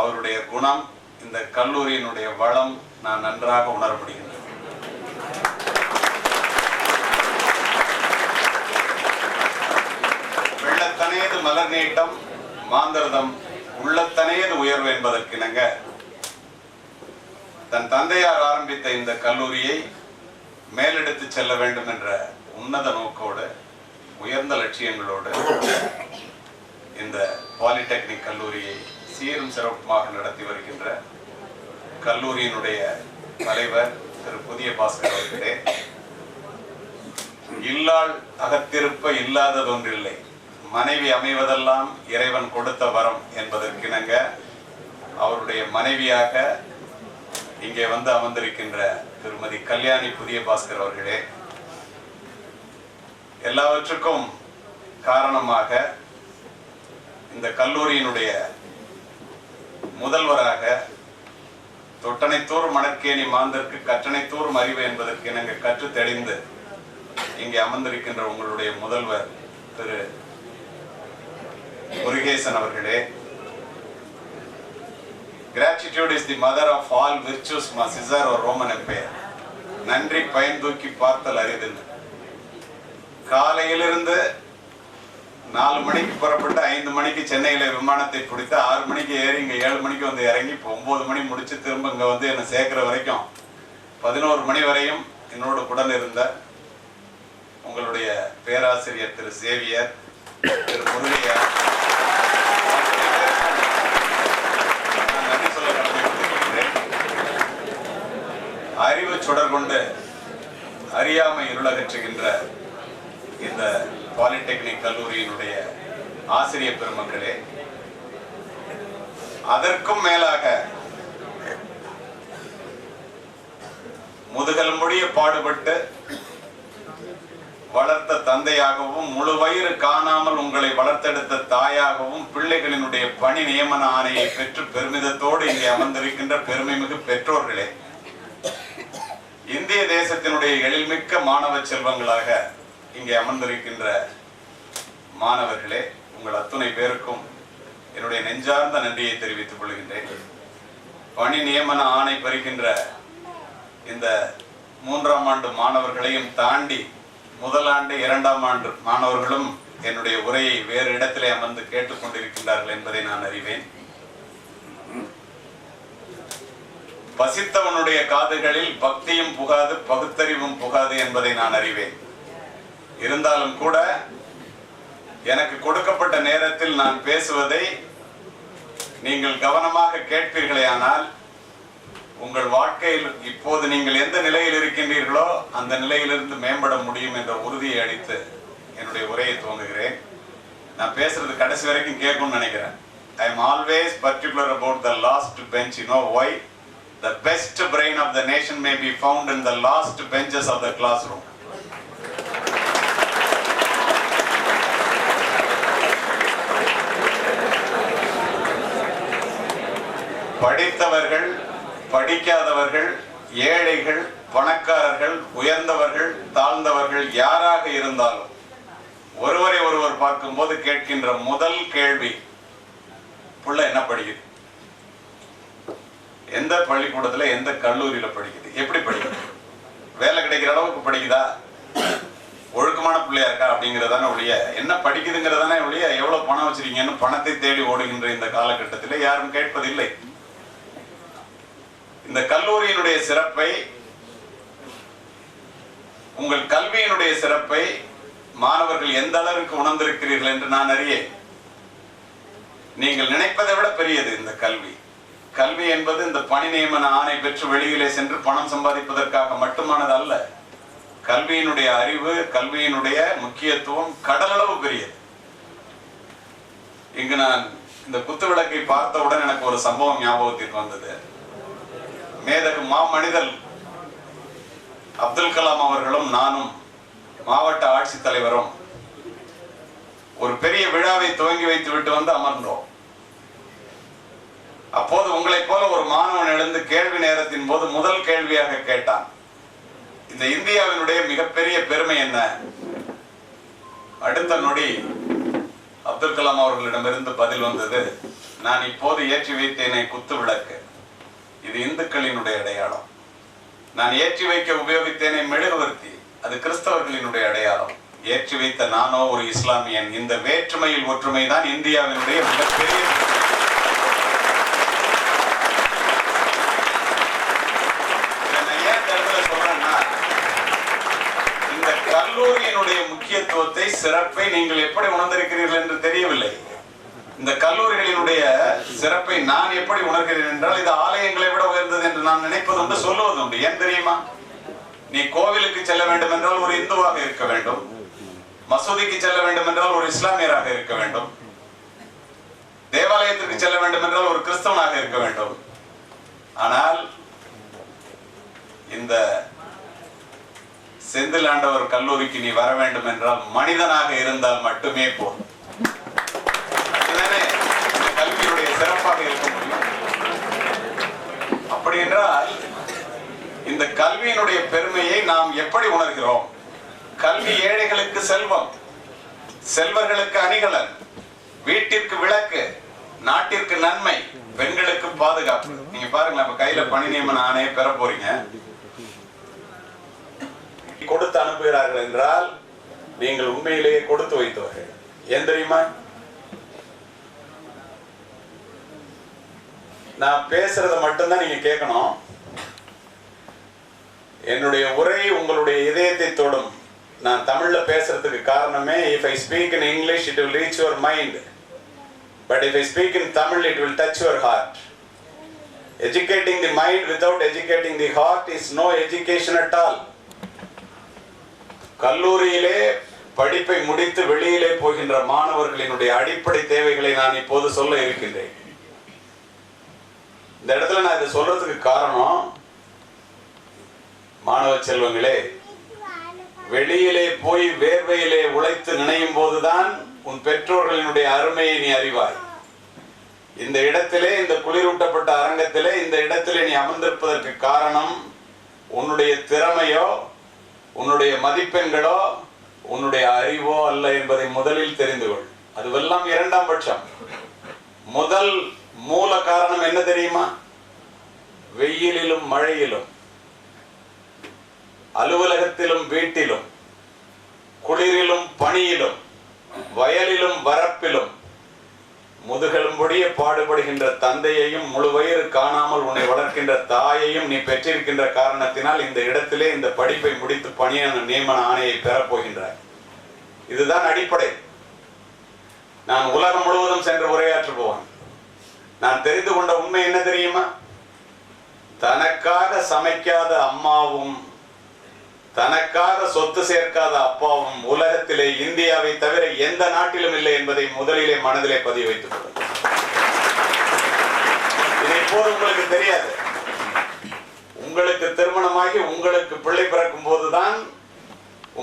Speaker 1: அவருடைய குணம், இந்த கல்லூரியினுடைய வளம் நான் நன்றாக உணரப்படுகின்றேன். வெள்ளத்தனேது மலர் நீட்டம், மாந்தர்தம் உள்ளத்தனேது உயர்வு என்பதற்கிணங்க தன் தந்தையார் ஆரம்பித்த இந்த கல்லூரியை மேலெடுத்து செல்ல வேண்டும் என்ற உன்னத நோக்கோடு, உயர்ந்த லட்சியங்களோடு இந்த பாலிடெக்னிக் கல்லூரியை சீரும் சிறப்புமாக நடத்தி வருகின்ற கல்லூரியினுடைய தலைவர் திரு புதிய பாஸ்கர் அவர்களே, இல்லால் அகத்திருப்ப இல்லாததொன்றில்லை, மனைவி அமைவதெல்லாம் இறைவன் கொடுத்த வரம் என்பதற்கிணங்க அவருடைய மனைவியாக இங்கே வந்து அமர்ந்திருக்கின்ற திருமதி கல்யாணி புதிய பாஸ்கர் அவர்களே, எல்லாவற்றுக்கும் காரணமாக இந்த கல்லூரியினுடைய முதல்வராக தொட்டனைத்தோறும் மணற்கேணி மாந்தற்கு கற்றனைத்தோறும் அறிவு என்பதற்கு இணங்க கற்று தெளிந்து இங்கே அமர்ந்திருக்கின்ற உங்களுடைய முதல்வர் திரு முருகேசன் அவர்களே, gratitude is the mother of all virtues, Caesar or Roman Empire. நன்றி பயன் தூக்கி பார்த்தல் அரிதில்லை. காலையிலிருந்து 4 மணிக்கு புறப்பட்டு 5 மணிக்கு சென்னையில விமானத்தை பிடித்து 6 மணிக்கு ஏறி இங்க 7 மணிக்கு வந்து இறங்கி இப்போ 9 மணி முடிச்சு திரும்ப இங்க வந்து என்னை சேர்க்கிற வரைக்கும் 11 மணி வரையும் என்னோடு உடன் இருந்த உங்களுடைய பேராசிரியர் திரு சேவியர், திரு முருகையா, நான் நன்றி சொல்ல கடமைப்பட்டிருக்கிறேன். அறிவு சுடர் கொண்டு அறியாமை இருளகற்றுகின்ற இந்த பாலிடெக்னிக் கல்லூரியினுடைய ஆசிரியர் பெருமக்களே, அதற்கும் மேலாக முதுகல் முடிய பாடுபட்டு வளர்த்த தந்தையாகவும் முழு வயிறு காணாமல் உங்களை வளர்த்தெடுத்த தாயாகவும் பிள்ளைகளினுடைய பணி நியமன ஆணையை பெற்று பெருமிதத்தோடு இங்கே அமர்ந்திருக்கின்ற பெருமை மிகு பெற்றோர்களே, இந்திய தேசத்தினுடைய எழில்மிக்க மாணவ செல்வங்களாக இங்கே அமர்ந்திருக்கின்ற மாணவர்களே, உங்கள் அத்துணை பேருக்கும் என்னுடைய நெஞ்சார்ந்த நன்றியை தெரிவித்துக் கொள்கின்றேன். பணி நியமன ஆணை பெறுகின்ற இந்த 3ஆம் ஆண்டு மாணவர்களையும் தாண்டி முதல் ஆண்டு 2ஆம் ஆண்டு மாணவர்களும் என்னுடைய உரையை வேறு இடத்திலே அமர்ந்து கேட்டுக்கொண்டிருக்கின்றார்கள் என்பதை நான் அறிவேன். பசித்தவனுடைய காதுகளில் பக்தியும் புகாது பகுத்தறிவும் புகாது என்பதை நான் அறிவேன். இருந்தாலும் கூட எனக்கு கொடுக்கப்பட்ட நேரத்தில் நான் பேசுவதை நீங்கள் கவனமாக கேட்பீர்களே ஆனால் உங்கள் வாழ்க்கையில் இப்போது நீங்கள் எந்த நிலையில் இருக்கின்றீர்களோ அந்த நிலையிலிருந்து மேம்பட முடியும் என்ற உறுதியை அளித்து என்னுடைய உரையை துவங்குகிறேன். நான் பேசுறது கடைசி வரைக்கும் கேட்கும்னு நினைக்கிறேன். I am always particular about the last bench. You know why? The best brain of the nation may be found in the last benches of the classroom. படித்தவர்கள், படிக்காதவர்கள், ஏழைகள், பணக்காரர்கள், உயர்ந்தவர்கள், தாழ்ந்தவர்கள் யாராக இருந்தாலும் ஒருவரை ஒருவர் பார்க்கும்போது கேட்கின்ற முதல் கேள்வி, புள்ள என்ன படிக்குது, எந்த பள்ளிக்கூடத்துல எந்த கல்லூரியில படிக்குது, எப்படி படிக்குது, வேலை கிடைக்கிற அளவுக்கு படிக்குதா, ஒழுக்கமான பிள்ளையா இருக்கா அப்படிங்கிறதான ஒழிய என்ன படிக்குதுங்கிறதானே ஒழிய எவ்வளவு பணம் வச்சிருக்கீங்கன்னு பணத்தை தேடி ஓடுகின்ற இந்த காலகட்டத்தில் யாரும் கேட்பதில்லை. இந்த கல்லூரியினுடைய சிறப்பை, உங்கள் கல்வியினுடைய சிறப்பை மாணவர்கள் எந்த அளவிற்கு உணர்ந்திருக்கிறீர்கள் என்று நான் அறியேன். நீங்கள் நினைப்பதை விட பெரியது இந்த கல்வி. கல்வி என்பது இந்த பணி நியமன ஆணை பெற்று வெளியிலே சென்று பணம் சம்பாதிப்பதற்காக மட்டுமானது அல்ல. கல்வியினுடைய அறிவு, கல்வியினுடைய முக்கியத்துவம் கடலளவு பெரியது. இங்கு நான் இந்த குத்து விளக்கை பார்த்தவுடன் எனக்கு ஒரு சம்பவம் ஞாபகத்திற்கு வந்தது. மேதகு மாமனிதர் அப்துல் கலாம் அவர்களும் நானும் மாவட்ட ஆட்சித்தலைவரும் ஒரு பெரிய விழாவை துவங்கி வைத்து விட்டு வந்து அமர்ந்தோம். அப்போது உங்களை போல ஒரு மாணவன் எழுந்து கேள்வி நேரத்தின் போது முதல் கேள்வியாக கேட்டான், இந்த இந்தியாவினுடைய மிகப்பெரிய பெருமை என்ன? அடுத்த நொடி அப்துல் கலாம் அவர்களிடமிருந்து பதில் வந்தது, நான் இப்போது ஏற்றி வைத்தேனே குத்து விளக்கு, இது இந்துக்களினுடைய அடையாளம். நான் ஏற்றி வைக்க உபயோகித்தேனே மெழுகுவர்த்தி, அது கிறிஸ்தவர்களினுடைய அடையாளம். ஏற்றி வைத்த நானோ ஒரு இஸ்லாமியன். இந்த வேற்றுமையில் ஒற்றுமை தான் இந்தியாவினுடைய மிகப்பெரிய. இந்த கல்லூரியினுடைய முக்கியத்துவத்தை, சிறப்பை நீங்கள் எப்படி உணர்ந்திருக்கிறீர்கள் என்று தெரியவில்லை. இந்த கல்லூரிகளினுடைய சிறப்பை நான் எப்படி உணர்கிறேன் என்றால், இது ஆலயங்களை விட உயர்ந்தது என்று நான் நினைப்பது உண்டு, சொல்லுவது உண்டு. ஏன் தெரியுமா? நீ கோவிலுக்கு செல்ல வேண்டும் என்றால் ஒரு இந்துவாக இருக்க வேண்டும். மசூதிக்கு செல்ல வேண்டும் என்றால் ஒரு இஸ்லாமியராக இருக்க வேண்டும், தேவாலயத்திற்கு செல்ல வேண்டும் என்றால் ஒரு கிறிஸ்தவனாக இருக்க வேண்டும். ஆனால் இந்த செந்தில் ஆண்டவர் கல்லூரிக்கு நீ வர வேண்டும் என்றால் மனிதனாக இருந்தால் மட்டுமே போதும். கல்வியுடைய சிறப்பாக இருக்க முடியும். அப்படி என்றால் இந்த கல்வியினுடைய பெருமையை நாம் எப்படி உணர்கிறோம்? கல்வி ஏழைகளுக்கு செல்வம், செல்வர்களுக்கு அணிகலன், வீட்டிற்கு விளக்கு, நாட்டிற்கு நன்மை, பெண்களுக்கு பாதுகாப்பு. நீங்க பாருங்க, இப்ப கையில பணி நியமன ஆணையை பெற போறீங்க, கொடுத்து அனுப்புகிறார்கள் என்றால் நீங்கள் உண்மையிலேயே கொடுத்து வைத்தவர்கள். ஏன் தெரியுமா? நான் பேசுறத மட்டும்தான் நீங்க கேட்கணும். என்னுடைய உரை உங்களுடைய இதயத்தை தொடும். நான் தமிழ்ல பேசுறதுக்கு காரணமே, if I speak in English it will reach your mind, but if I speak in Tamil it will touch your heart. Educating the mind without educating the heart is no education at all. கல்லூரியிலே படிப்பை முடித்து வெளியிலே போகின்ற மாணவர்களினுடைய அடிப்படை தேவைகளை நான் இப்போது சொல்ல இருக்கின்றேன். இந்த இடத்துல நான் இதை சொல்றதுக்கு காரணம், மாணவ செல்வங்களே, வெளியிலே போய் வேர்வையிலே உழைத்து நினையும் போதுதான் உன் பெற்றோர்களினுடைய அருமையை நீ அறிவாய். இந்த இடத்திலே, இந்த குளிரூட்டப்பட்ட அரங்கத்திலே, இந்த இடத்திலே நீ அமர்ந்திருப்பதற்கு காரணம் உன்னுடைய திறமையோ, உன்னுடைய மதிப்பெண்களோ, உன்னுடைய அறிவோ அல்ல என்பதை முதலில் தெரிந்து கொள். அதுவெல்லாம் இரண்டாம் பட்சம். முதல் மூல காரணம் என்ன தெரியுமா? வெயிலிலும் மழையிலும், அலுவலகத்திலும் வீட்டிலும், குளிரிலும் பனியிலும், வயலிலும் வரப்பிலும் முதுகெலும்புடைய பாடுபடுகின்ற தந்தையையும் முழு வயிறு காணாமல் உன்னை வளர்க்கின்ற தாயையும் நீ பெற்றிருக்கின்ற காரணத்தினால் இந்த இடத்திலே இந்த படிப்பை முடித்து பணியான நியமன ஆணையை பெறப்போகின்றாய். இதுதான் அடிப்படை. நான் உலகம் முழுவதும் சென்று உரையாற்றுவோம். நான் தெரிந்து கொண்ட உண்மை என்ன தெரியுமா? தனக்காக சமைக்காத அம்மாவும் தனக்காக சொத்து சேர்க்காத அப்பாவும் உலகத்திலே இந்தியாவை தவிர எந்த நாட்டிலும் இல்லை என்பதை முதலிலே மனதிலே பதிய வைத்துக் கொள்ளுங்கள். இதை இப்போது உங்களுக்கு தெரியாது. உங்களுக்கு திருமணமாகி உங்களுக்கு பிள்ளை பிறக்கும் போதுதான்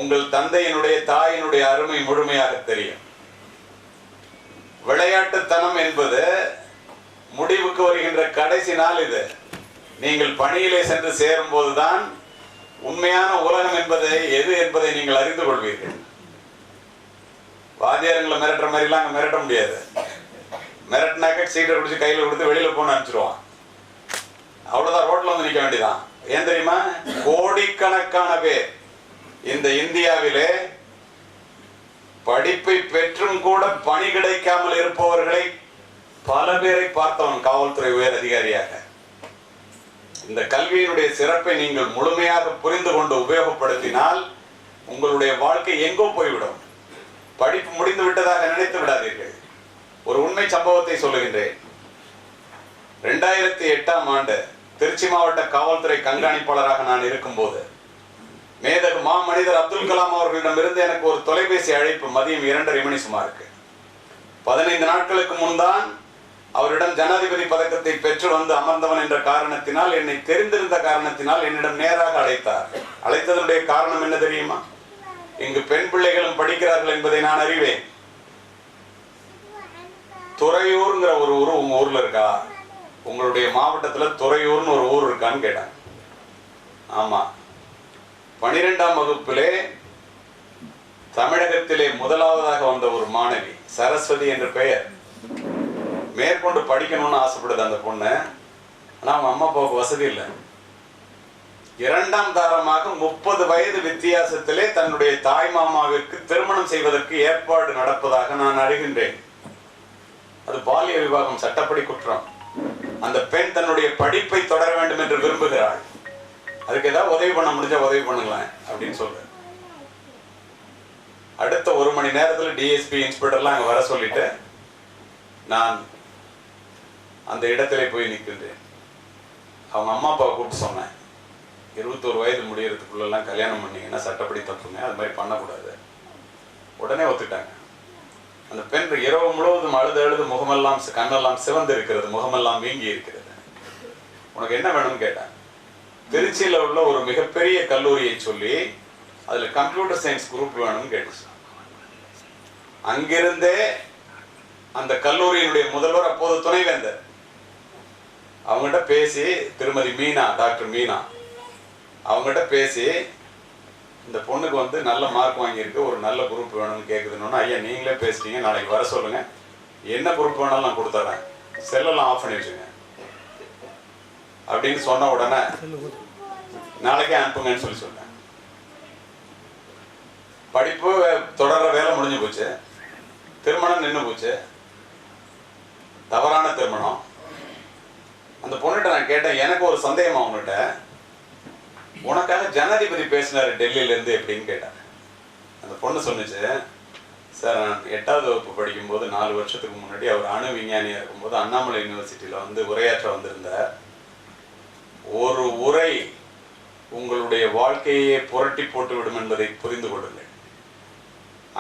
Speaker 1: உங்கள் தந்தையினுடைய தாயினுடைய அருமை முழுமையாக தெரியும். விளையாட்டுத்தனம் என்பது முடிவுக்கு வருகின்ற கடைசி நாள். இது நீங்கள் பணியிலே சென்று சேரும் போதுதான் உண்மையான உலகம் எது என்பதை நீங்கள் அறிந்து கொள்வீர்கள். வாத்தியாரங்களை மிரட்டுற மாதிரிலாம் அங்கே மிரட்ட முடியாது. மிரட்டினாக்க சீட்டை குடிச்சு கையில் கொடுத்து வெளியில போன அனுப்பிச்சிருவான். அவ்வளவுதான், ரோட்ல வந்து நிற்க வேண்டியதான். ஏன் தெரியுமா? கோடிக்கணக்கான பேர் இந்த இந்தியாவிலே படிப்பை பெற்றும் கூட பணி கிடைக்காமல் இருப்பவர்களை பல பேரை பார்த்தவன் காவல்துறை உயர் அதிகாரியாக. இந்த கல்வியினுடைய சிறப்பை நீங்கள் முழுமையாக புரிந்து கொண்டு உபயோகப்படுத்தினால் உங்களுடைய வாழ்க்கை எங்கோ போய்விடும். படிப்பு முடிந்து விட்டதாக நினைத்து விடாதீர்கள். ஒரு உண்மை சம்பவத்தை சொல்லுகின்றேன். 2008ஆம் ஆண்டு திருச்சி மாவட்ட காவல்துறை கண்காணிப்பாளராக நான் இருக்கும்போது மேதகு மாமனிதர் அப்துல் கலாம் அவர்களிடமிருந்து எனக்கு ஒரு தொலைபேசி அழைப்பு மதியம் 2:30 மணி சுமாருக்கு. 15 நாட்களுக்கு முன்தான் அவரிடம் ஜனாதிபதி பதக்கத்தை பெற்று வந்து அமர்ந்தவன் என்ற காரணத்தினால், என்னை தெரிந்திருந்த காரணத்தினால் என்னிடம் நேராக அழைத்தார். அழைத்ததனுடைய காரணம் என்ன தெரியுமா? இங்கு பெண் பிள்ளைகளும் படிக்கிறார்கள் என்பதை நான் அறிவேன். துறையூர்ங்கிற ஒரு ஊர் உங்க ஊர்ல இருக்கா? உங்களுடைய மாவட்டத்துல துறையூர்னு ஒரு ஊர் இருக்கான்னு கேட்டாங்க. ஆமா. 12ஆம் வகுப்பிலே தமிழகத்திலே முதலாவதாக வந்த ஒரு மாணவி சரஸ்வதி என்ற பெயர். மேற்கொண்டு படிக்கணும்னு ஆசைப்படுது அந்த பொண்ணு. ஆனா அவங்க அம்மா அப்பாவுக்கு வசதி இல்லை. 2ஆம் தாரமாக 30 வயது வித்தியாசத்திலே தன்னுடைய தாய் மாமாவிற்கு திருமணம் செய்வதற்கு ஏற்பாடு நடப்பதாக நான் அறிகின்றேன். அது பாலிய விவாகம், சட்டப்படி குற்றம். அந்த பெண் தன்னுடைய படிப்பை தொடர வேண்டும் என்று விரும்புகிறாள். அதுக்கு ஏதாவது உதவி பண்ண முடிஞ்சா உதவி பண்ணுங்களேன் அப்படின்னு சொல்ற. அடுத்த 1 மணி நேரத்தில் டிஎஸ்பி இன்ஸ்பெக்டர்லாம் அங்க வர சொல்லிட்டு நான் அந்த இடத்திலே போய் நிற்கின்றேன். அவங்க அம்மா அப்பாவை கூப்பிட்டு சொன்னேன், 21 வயது முடியறதுக்குள்ளெல்லாம் கல்யாணம் பண்ணீங்கன்னா சட்டப்படி தப்புங்க, அது மாதிரி பண்ணக்கூடாது. உடனே ஒத்துட்டாங்க. அந்த பெண் இரவு முழுவதும் அழுது அழுது முகமெல்லாம் கண்ணெல்லாம் சிவந்து இருக்கிறது, முகமெல்லாம் வீங்கி இருக்கிறது. உனக்கு என்ன வேணும்னு கேட்டேன். திருச்சியில உள்ள ஒரு மிகப்பெரிய கல்லூரியை சொல்லி அதுல கம்ப்யூட்டர் சயின்ஸ் குரூப் வேணும்னு கேட்டுச்சு. அங்கிருந்தே அந்த கல்லூரியினுடைய முதல்வர், அப்போது துணைவேந்தர், அவங்ககிட்ட பேசி, திருமதி மீனா, டாக்டர் மீனா, அவங்ககிட்ட பேசி இந்த பொண்ணுக்கு வந்து நல்ல மார்க் வாங்கியிருக்கு, ஒரு நல்ல குரூப் வேணும்னு கேட்குதுன்னு, ஐயா நீங்களே பேசிட்டீங்க, நாளைக்கு வர சொல்லுங்க, என்ன குரூப் வேணாலும் நான் கொடுத்துறேன், செல்லெல்லாம் ஆஃப் பண்ணி வச்சுங்க அப்படின்னு சொன்ன உடனே நாளைக்கே அனுப்புங்கன்னு சொல்லி சொன்னேன். படிப்பு தொடர்ற வேலை முடிஞ்சு போச்சு, திருமணம் நின்று போச்சு, தவறான திருமணம். அந்த பொண்ணுகிட்ட நான் கேட்டேன், எனக்கு ஒரு சந்தேகமா உன்கிட்ட, உனக்காக ஜனாதிபதி பேசினாரு டெல்லியில இருந்து எப்படின்னு கேட்டேன். அந்த பொண்ணு சொன்னிச்சு, சார் நான் 8வது வகுப்பு படிக்கும்போது 4 வருஷத்துக்கு முன்னாடி அவர் அணு விஞ்ஞானியா இருக்கும்போது அண்ணாமலை யூனிவர்சிட்டியில வந்து உரையாற்ற வந்திருந்தார். ஒரு உரை உங்களுடைய வாழ்க்கையே புரட்டி போட்டு விடும் என்பதை புரிந்து கொள்ளுங்கள்.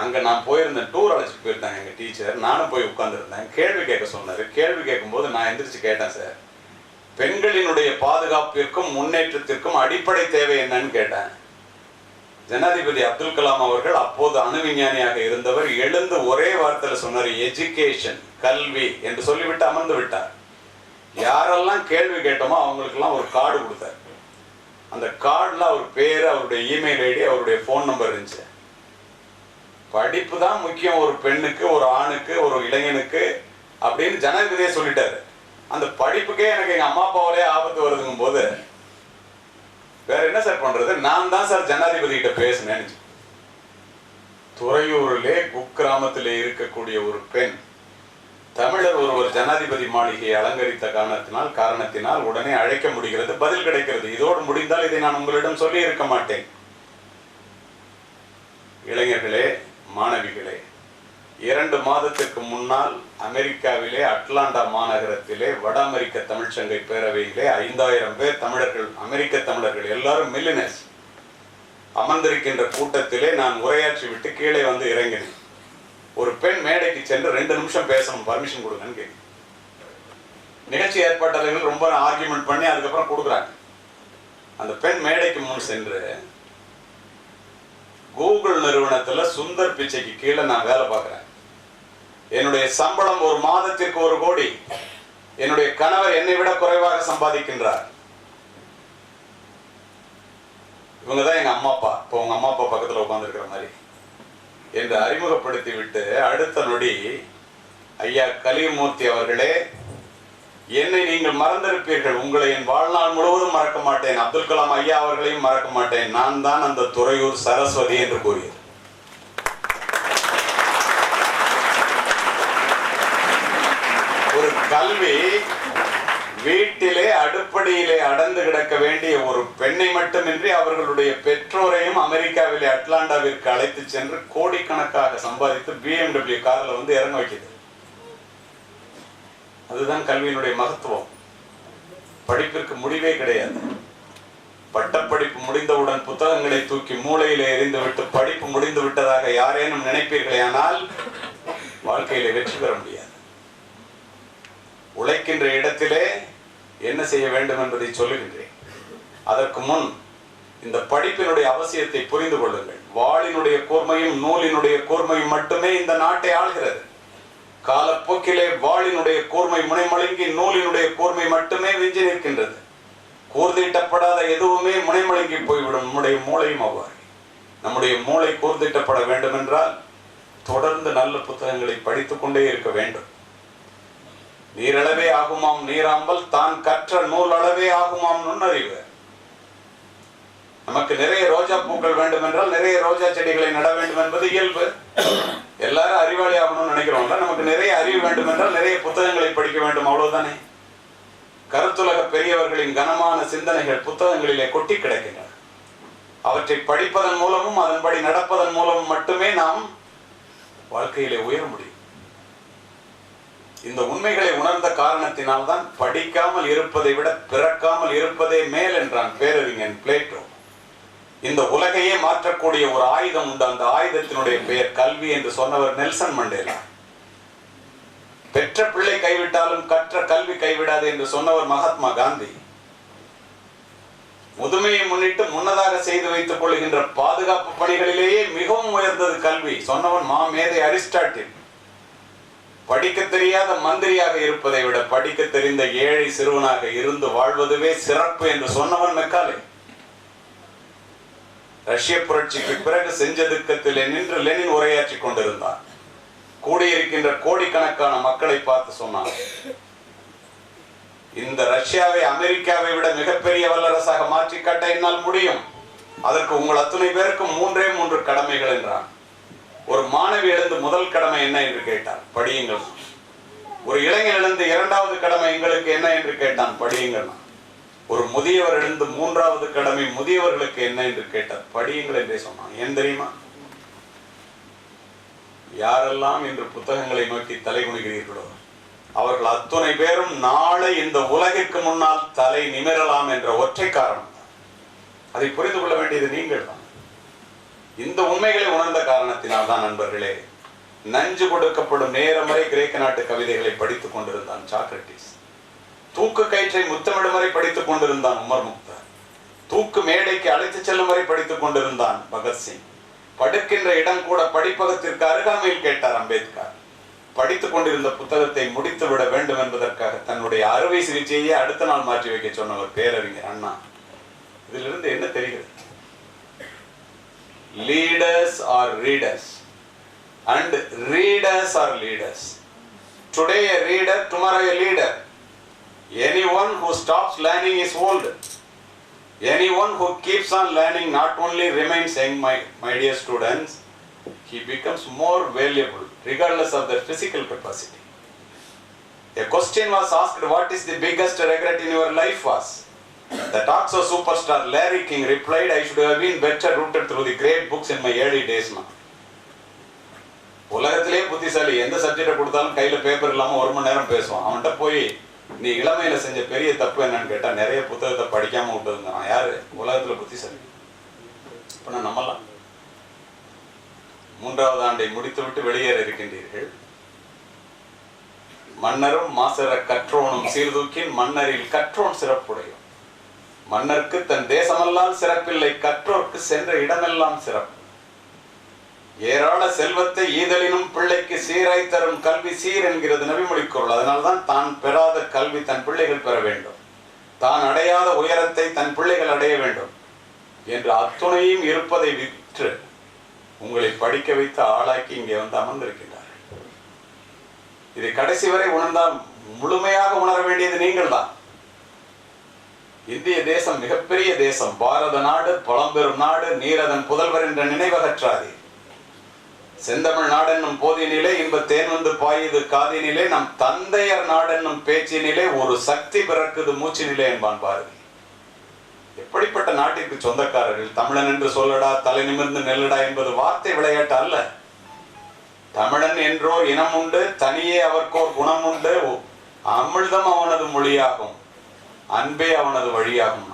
Speaker 1: அங்க நான் போயிருந்தேன், டூர் அழைச்சிட்டு போயிருந்தாங்க எங்க டீச்சர், நானும் போய் உட்கார்ந்துருந்தேன். கேள்வி கேட்க சொன்னாரு. கேள்வி கேட்கும்போது நான் எந்திரிச்சு கேட்டேன், சார் பெண்களினுடைய பாதுகாப்பிற்கும் முன்னேற்றத்திற்கும் அடிப்படை தேவை என்னன்னு கேட்டேன். ஜனாதிபதி அப்துல் கலாம் அவர்கள், அப்போது அணு விஞ்ஞானியாக இருந்தவர், எழுந்து ஒரே வார்த்தையில சொன்னார், எஜுகேஷன், கல்வி என்று சொல்லிவிட்டு அமர்ந்து விட்டார். யாரெல்லாம் கேள்வி கேட்டோமோ அவங்களுக்கெல்லாம் ஒரு கார்டு கொடுத்தார். அந்த கார்டுல அவர் பேரு, அவருடைய இமெயில் ஐடி, அவருடைய போன் நம்பர் இருந்துச்சு. படிப்பு தான் முக்கியம் ஒரு பெண்ணுக்கு, ஒரு ஆணுக்கு, ஒரு இளைஞனுக்கு அப்படின்னு ஜனாதிபதியே சொல்லிட்டாரு. அந்த படிப்புக்கே எனக்கு எங்க அம்மா அப்பாவிலே ஆபத்து வருதுங்கும் போது வேற என்ன சார் பண்றது? நான் தான் சார் ஜனாதிபதி கிட்ட பேசினேன். துறையூரிலே குக்கிராமத்திலே இருக்கக்கூடிய ஒரு பெண், தமிழர் ஒருவர் ஜனாதிபதி மாளிகையை அலங்கரித்த காரணத்தினால் உடனே அழைக்க முடிகிறது, பதில் கிடைக்கிறது. இதோடு முடிந்தால் இதை நான் உங்களிடம் சொல்லி இருக்க மாட்டேன். இளைஞர்களே, மாணவிகளே, 2 மாதத்திற்கு முன்னால் அமெரிக்காவிலே அட்லாண்டா மாநகரத்திலே வட அமெரிக்க தமிழ்ச்சங்கை பேரவையிலே 5000 பேர் தமிழர்கள், அமெரிக்க தமிழர்கள், எல்லாரும் மில்லினர்ஸ் அமர்ந்திருக்கின்ற கூட்டத்திலே நான் உரையாற்றி விட்டு கீழே வந்து இறங்கினேன். ஒரு பெண் மேடைக்கு சென்று 2 நிமிஷம் பேசணும், பர்மிஷன் கொடுங்கன்னு கேட்கு. நிகழ்ச்சி ஏற்பாட்டாளர்கள் ரொம்ப ஆர்கியூமெண்ட் பண்ணி அதுக்கப்புறம் கொடுக்குறாங்க. அந்த பெண் மேடைக்கு முன் சென்று, கூகுள் நிறுவனத்துல சுந்தர் பிச்சைக்கு கீழே நான் வேலை பார்க்கிறேன், என்னுடைய சம்பளம் ஒரு மாதத்திற்கு 1 கோடி, என்னுடைய கணவர் என்னை விட குறைவாக சம்பாதிக்கின்றார், இவங்கதான் எங்க அம்மா அப்பா, இப்போ உங்க அம்மா அப்பா பக்கத்துல உட்கார்ந்து இருக்கிற மாதிரி என்று அறிமுகப்படுத்தி விட்டு அடுத்த நொடி, ஐயா கலியமூர்த்தி அவர்களே, என்னை நீங்கள் மறந்திருப்பீர்கள், உங்களை என் வாழ்நாள் முழுவதும் மறக்க மாட்டேன், அப்துல் கலாம் ஐயா அவர்களையும் மறக்க மாட்டேன், நான் தான் அந்த துறையூர் சரஸ்வதி என்று கூறியது. ஒரு கல்வி வீட்டிலே அடுப்படியிலே அடர்ந்து கிடக்க வேண்டிய ஒரு பெண்ணை மட்டுமின்றி அவர்களுடைய பெற்றோரையும் அமெரிக்காவிலே அட்லாண்டாவிற்கு அழைத்து சென்று கோடிக்கணக்காக சம்பாதித்து BMW கார்ல வந்து இறங்க வைக்கிறது. அதுதான் கல்வியினுடைய மகத்துவம். படிப்பிற்கு முடிவே கிடையாது. பட்டப்படிப்பு முடிந்தவுடன் புத்தகங்களை தூக்கி மூளையிலே எறிந்துவிட்டு படிப்பு முடிந்து விட்டதாக யாரேனும் நினைப்பீர்களே, ஆனால் வாழ்க்கையிலே வெற்றி பெற முடியாது. உழைக்கின்ற இடத்திலே என்ன செய்ய வேண்டும் என்பதை சொல்லுகின்றேன். அதற்கு முன் இந்த படிப்பினுடைய அவசியத்தை புரிந்து கொள்ளுங்கள். வாளினுடைய கூர்மையும் நூலினுடைய கூர்மையும் மட்டுமே இந்த நாட்டை ஆள்கிறது. காலப்போக்கிலே வாளினுடைய கூர்மை முனைமழுங்கி நூலினுடைய கூர்மை மட்டுமே விஞ்சி நிற்கின்றது. கூர்தீட்டப்படாத எதுவுமே முனைமழுங்கி போய்விடும். நம்முடைய மூளையும் அவ்வாறு. நம்முடைய மூளை கூர்தீட்டப்பட வேண்டும் என்றால் தொடர்ந்து நல்ல புத்தகங்களை படித்துக் கொண்டே இருக்க வேண்டும். நீரளவே ஆகுமாம் நீராம்பல், தான் கற்ற நூல் அளவே ஆகுமாம் நுண்ணறிவு. நமக்கு நிறைய ரோஜா பூக்கள் வேண்டும் என்றால் நிறைய ரோஜா செடிகளை நட வேண்டும் என்பது இயல்பு. எல்லாரும் அறிவாளி ஆகணும்னு நினைக்கிறோம்ல, நமக்கு நிறைய அறிவு வேண்டும் என்றால் நிறைய புத்தகங்களை படிக்க வேண்டும், அவ்வளவுதானே. கருத்துலக பெரியவர்களின் கனமான சிந்தனைகள் புத்தகங்களிலே கொட்டி கிடக்கின்றன. அவற்றை படிப்பதன் மூலமும் அதன்படி நடப்பதன் மூலமும் மட்டுமே நாம் வாழ்க்கையிலே உயர முடியும். இந்த உண்மைகளை உணர்ந்த காரணத்தினால்தான் படிக்காமல் இருப்பதை விட பிறக்காமல் இருப்பதே மேல் என்றான் பேரறிஞன் பிளேட்டோ. இந்த உலகையே மாற்றக்கூடிய ஒரு ஆயுதம் உண்டு. அந்த ஆயுதத்தினுடைய பெயர் கல்வி என்று சொன்னவர் நெல்சன் மண்டேலா. பெற்ற பிள்ளை கைவிட்டாலும் கற்ற கல்வி கைவிடாது என்று சொன்னவர் மகாத்மா காந்தி. முதுமையை முன்னிட்டு முன்னதாக செய்து வைத்துக் கொள்கின்ற பாதுகாப்பு பணிகளிலேயே மிகவும் உயர்ந்தது கல்வி சொன்னவன் மாமேதை அரிஸ்டாட்டில். படிக்க தெரியாத மந்திரியாக இருப்பதை விட படிக்க தெரிந்த ஏழை சிறுவனாக இருந்து வாழ்வதுவே சிறப்பு என்று சொன்னவன் மெக்காலே. ரஷ்ய புரட்சிக்கு பிறகு செஞ்சதுக்கத்தில் நின்று லெனின் உரையாற்றி கொண்டிருந்தார். கூடியிருக்கின்ற கோடிக்கணக்கான மக்களை பார்த்து சொன்னார், இந்த ரஷ்யாவை அமெரிக்காவை விட மிகப்பெரிய வல்லரசாக மாற்றி காட்ட என்னால் முடியும். அதற்கு உங்கள் அத்துணை பேருக்கும் 3 கடமைகள் என்றார். ஒரு மாணவி எழுந்து முதல் கடமை என்ன என்று கேட்டார், படியுங்கள். ஒரு இளைஞர் எழுந்து 2வது கடமை எங்களுக்கு என்ன என்று கேட்டான், படியுங்கள். ஒரு முதியவர் எழுந்து 3வது கடமை முதியவர்களுக்கு என்ன என்று கேட்டார், படியுங்கள் என்றே சொன்னான். ஏன் தெரியுமா? யாரெல்லாம் இன்று புத்தகங்களை நோக்கி தலை குனிகிறீர்களோ அவர்கள் அத்துணை பேரும் நாளை இந்த உலகிற்கு முன்னால் தலை நிமிரலாம் என்ற ஒற்றை காரணம். அதை புரிந்து கொள்ள வேண்டியது நீங்கள் தான். இந்த உண்மைகளை உணர்ந்த காரணத்தினால் தான் நண்பர்களே, நஞ்சு கொடுக்கப்படும் நேரம் வரை கிரேக்க நாட்டு கவிதைகளை படித்துக் கொண்டிருந்தான் சாக்ரட்டிஸ். தூக்கு கயிற்றை முத்தமிடும் வரை படித்துக் கொண்டிருந்தான் உமர் முக்தார். தூக்கு மேடைக்கு அழைத்து செல்லும் வரை படித்துக் கொண்டிருந்தான் பகத்சிங். படுக்கின்ற இடம் கூட படிப்பகத்திற்கு அருகாமையில் கேட்டார் அம்பேத்கர். படித்துக் கொண்டிருந்த புத்தகத்தை முடித்து விட வேண்டும் என்பதற்காக தன்னுடைய அறுவை சிகிச்சையே அடுத்த நாள் மாற்றி வைக்க சொன்னவர் பேரறிஞர் அண்ணா. இதிலிருந்து என்ன தெரிகிறது? Leaders are readers and readers are leaders. Today a reader, tomorrow a leader. Anyone who stops learning is old. Anyone who keeps on learning not only remains young, my dear students, he becomes more valuable regardless of their physical capacity. A question was asked, what is the biggest regret in your life was? The Toxo superstar Larry King replied, I should have been better rooted through the great books in my early days now. உலகத்திலே புத்திசாலி எந்த சப்ஜெக்டை கொடுத்தாலும் கையில paper இல்லாம 1 மணி நேரம் பேசுவான். அவன்கிட்ட போய் நீ இளமையில செஞ்ச பெரிய தப்பு என்னன்னு கேட்டா நிறைய புத்தகத்தை படிக்காம விட்டதுங்க. யாரு உலகத்துல புத்திசாலி? இப்ப நான் நம்பலாம். 3வது ஆண்டை முடித்துவிட்டு வெளியேற இருக்கின்றீர்கள். மன்னரும் மாசற கற்றோனும் சீர்தூக்கின் மன்னரில் கற்றோன் சிறப்புடையும். மன்னருக்கு தன் தேசமெல்லாம் சிறப்பில்லை, கற்றோர்க்கு சென்ற இடமெல்லாம் சிறப்பு. ஏராள செல்வத்தை ஈதலினும் பிள்ளைக்கு சீராய் தரும் கல்வி சீர் என்கிறது நபிமொழி குறள். அதனால்தான் தான் பெறாத கல்வி தன் பிள்ளைகள் பெற வேண்டும், தான் அடையாத உயரத்தை தன் பிள்ளைகள் அடைய வேண்டும் என்று அத்துணையும் இருப்பதை விற்று உங்களை படிக்க வைத்து ஆளாக்கி இங்கே வந்து அமர்ந்திருக்கின்றார்கள். இதை கடைசி வரை உணர்ந்தால் முழுமையாக உணர வேண்டியது நீங்கள் தான். இந்திய தேசம் மிகப்பெரிய தேசம், பாரத நாடு, பழம்பெரும் நாடு, நீரதன் புதல்வர் என்ற நினைவகற்றாதே. செந்தமிழ் நாடென்னும் போதினிலே இன்ப தேன் வந்து பாயுது காதினிலே, நம் தந்தையர் நாடென்னும் பேச்சினிலே ஒரு சக்தி பிறக்குது மூச்சினிலே என்பான் பாரதி. எப்படிப்பட்ட நாட்டிற்கு சொந்தக்காரர்கள்? தமிழன் என்று சொல்லடா, தலை நிமிர்ந்து நெல்லடா என்பது வார்த்தை விளையாட்டு அல்ல. தமிழன் என்றோர் இனம் உண்டு, தனியே அவர்க்கோர் குணம் உண்டு, அமிழ்தம் அவனது மொழியாகும், அன்பே அவனது வழியாகும்.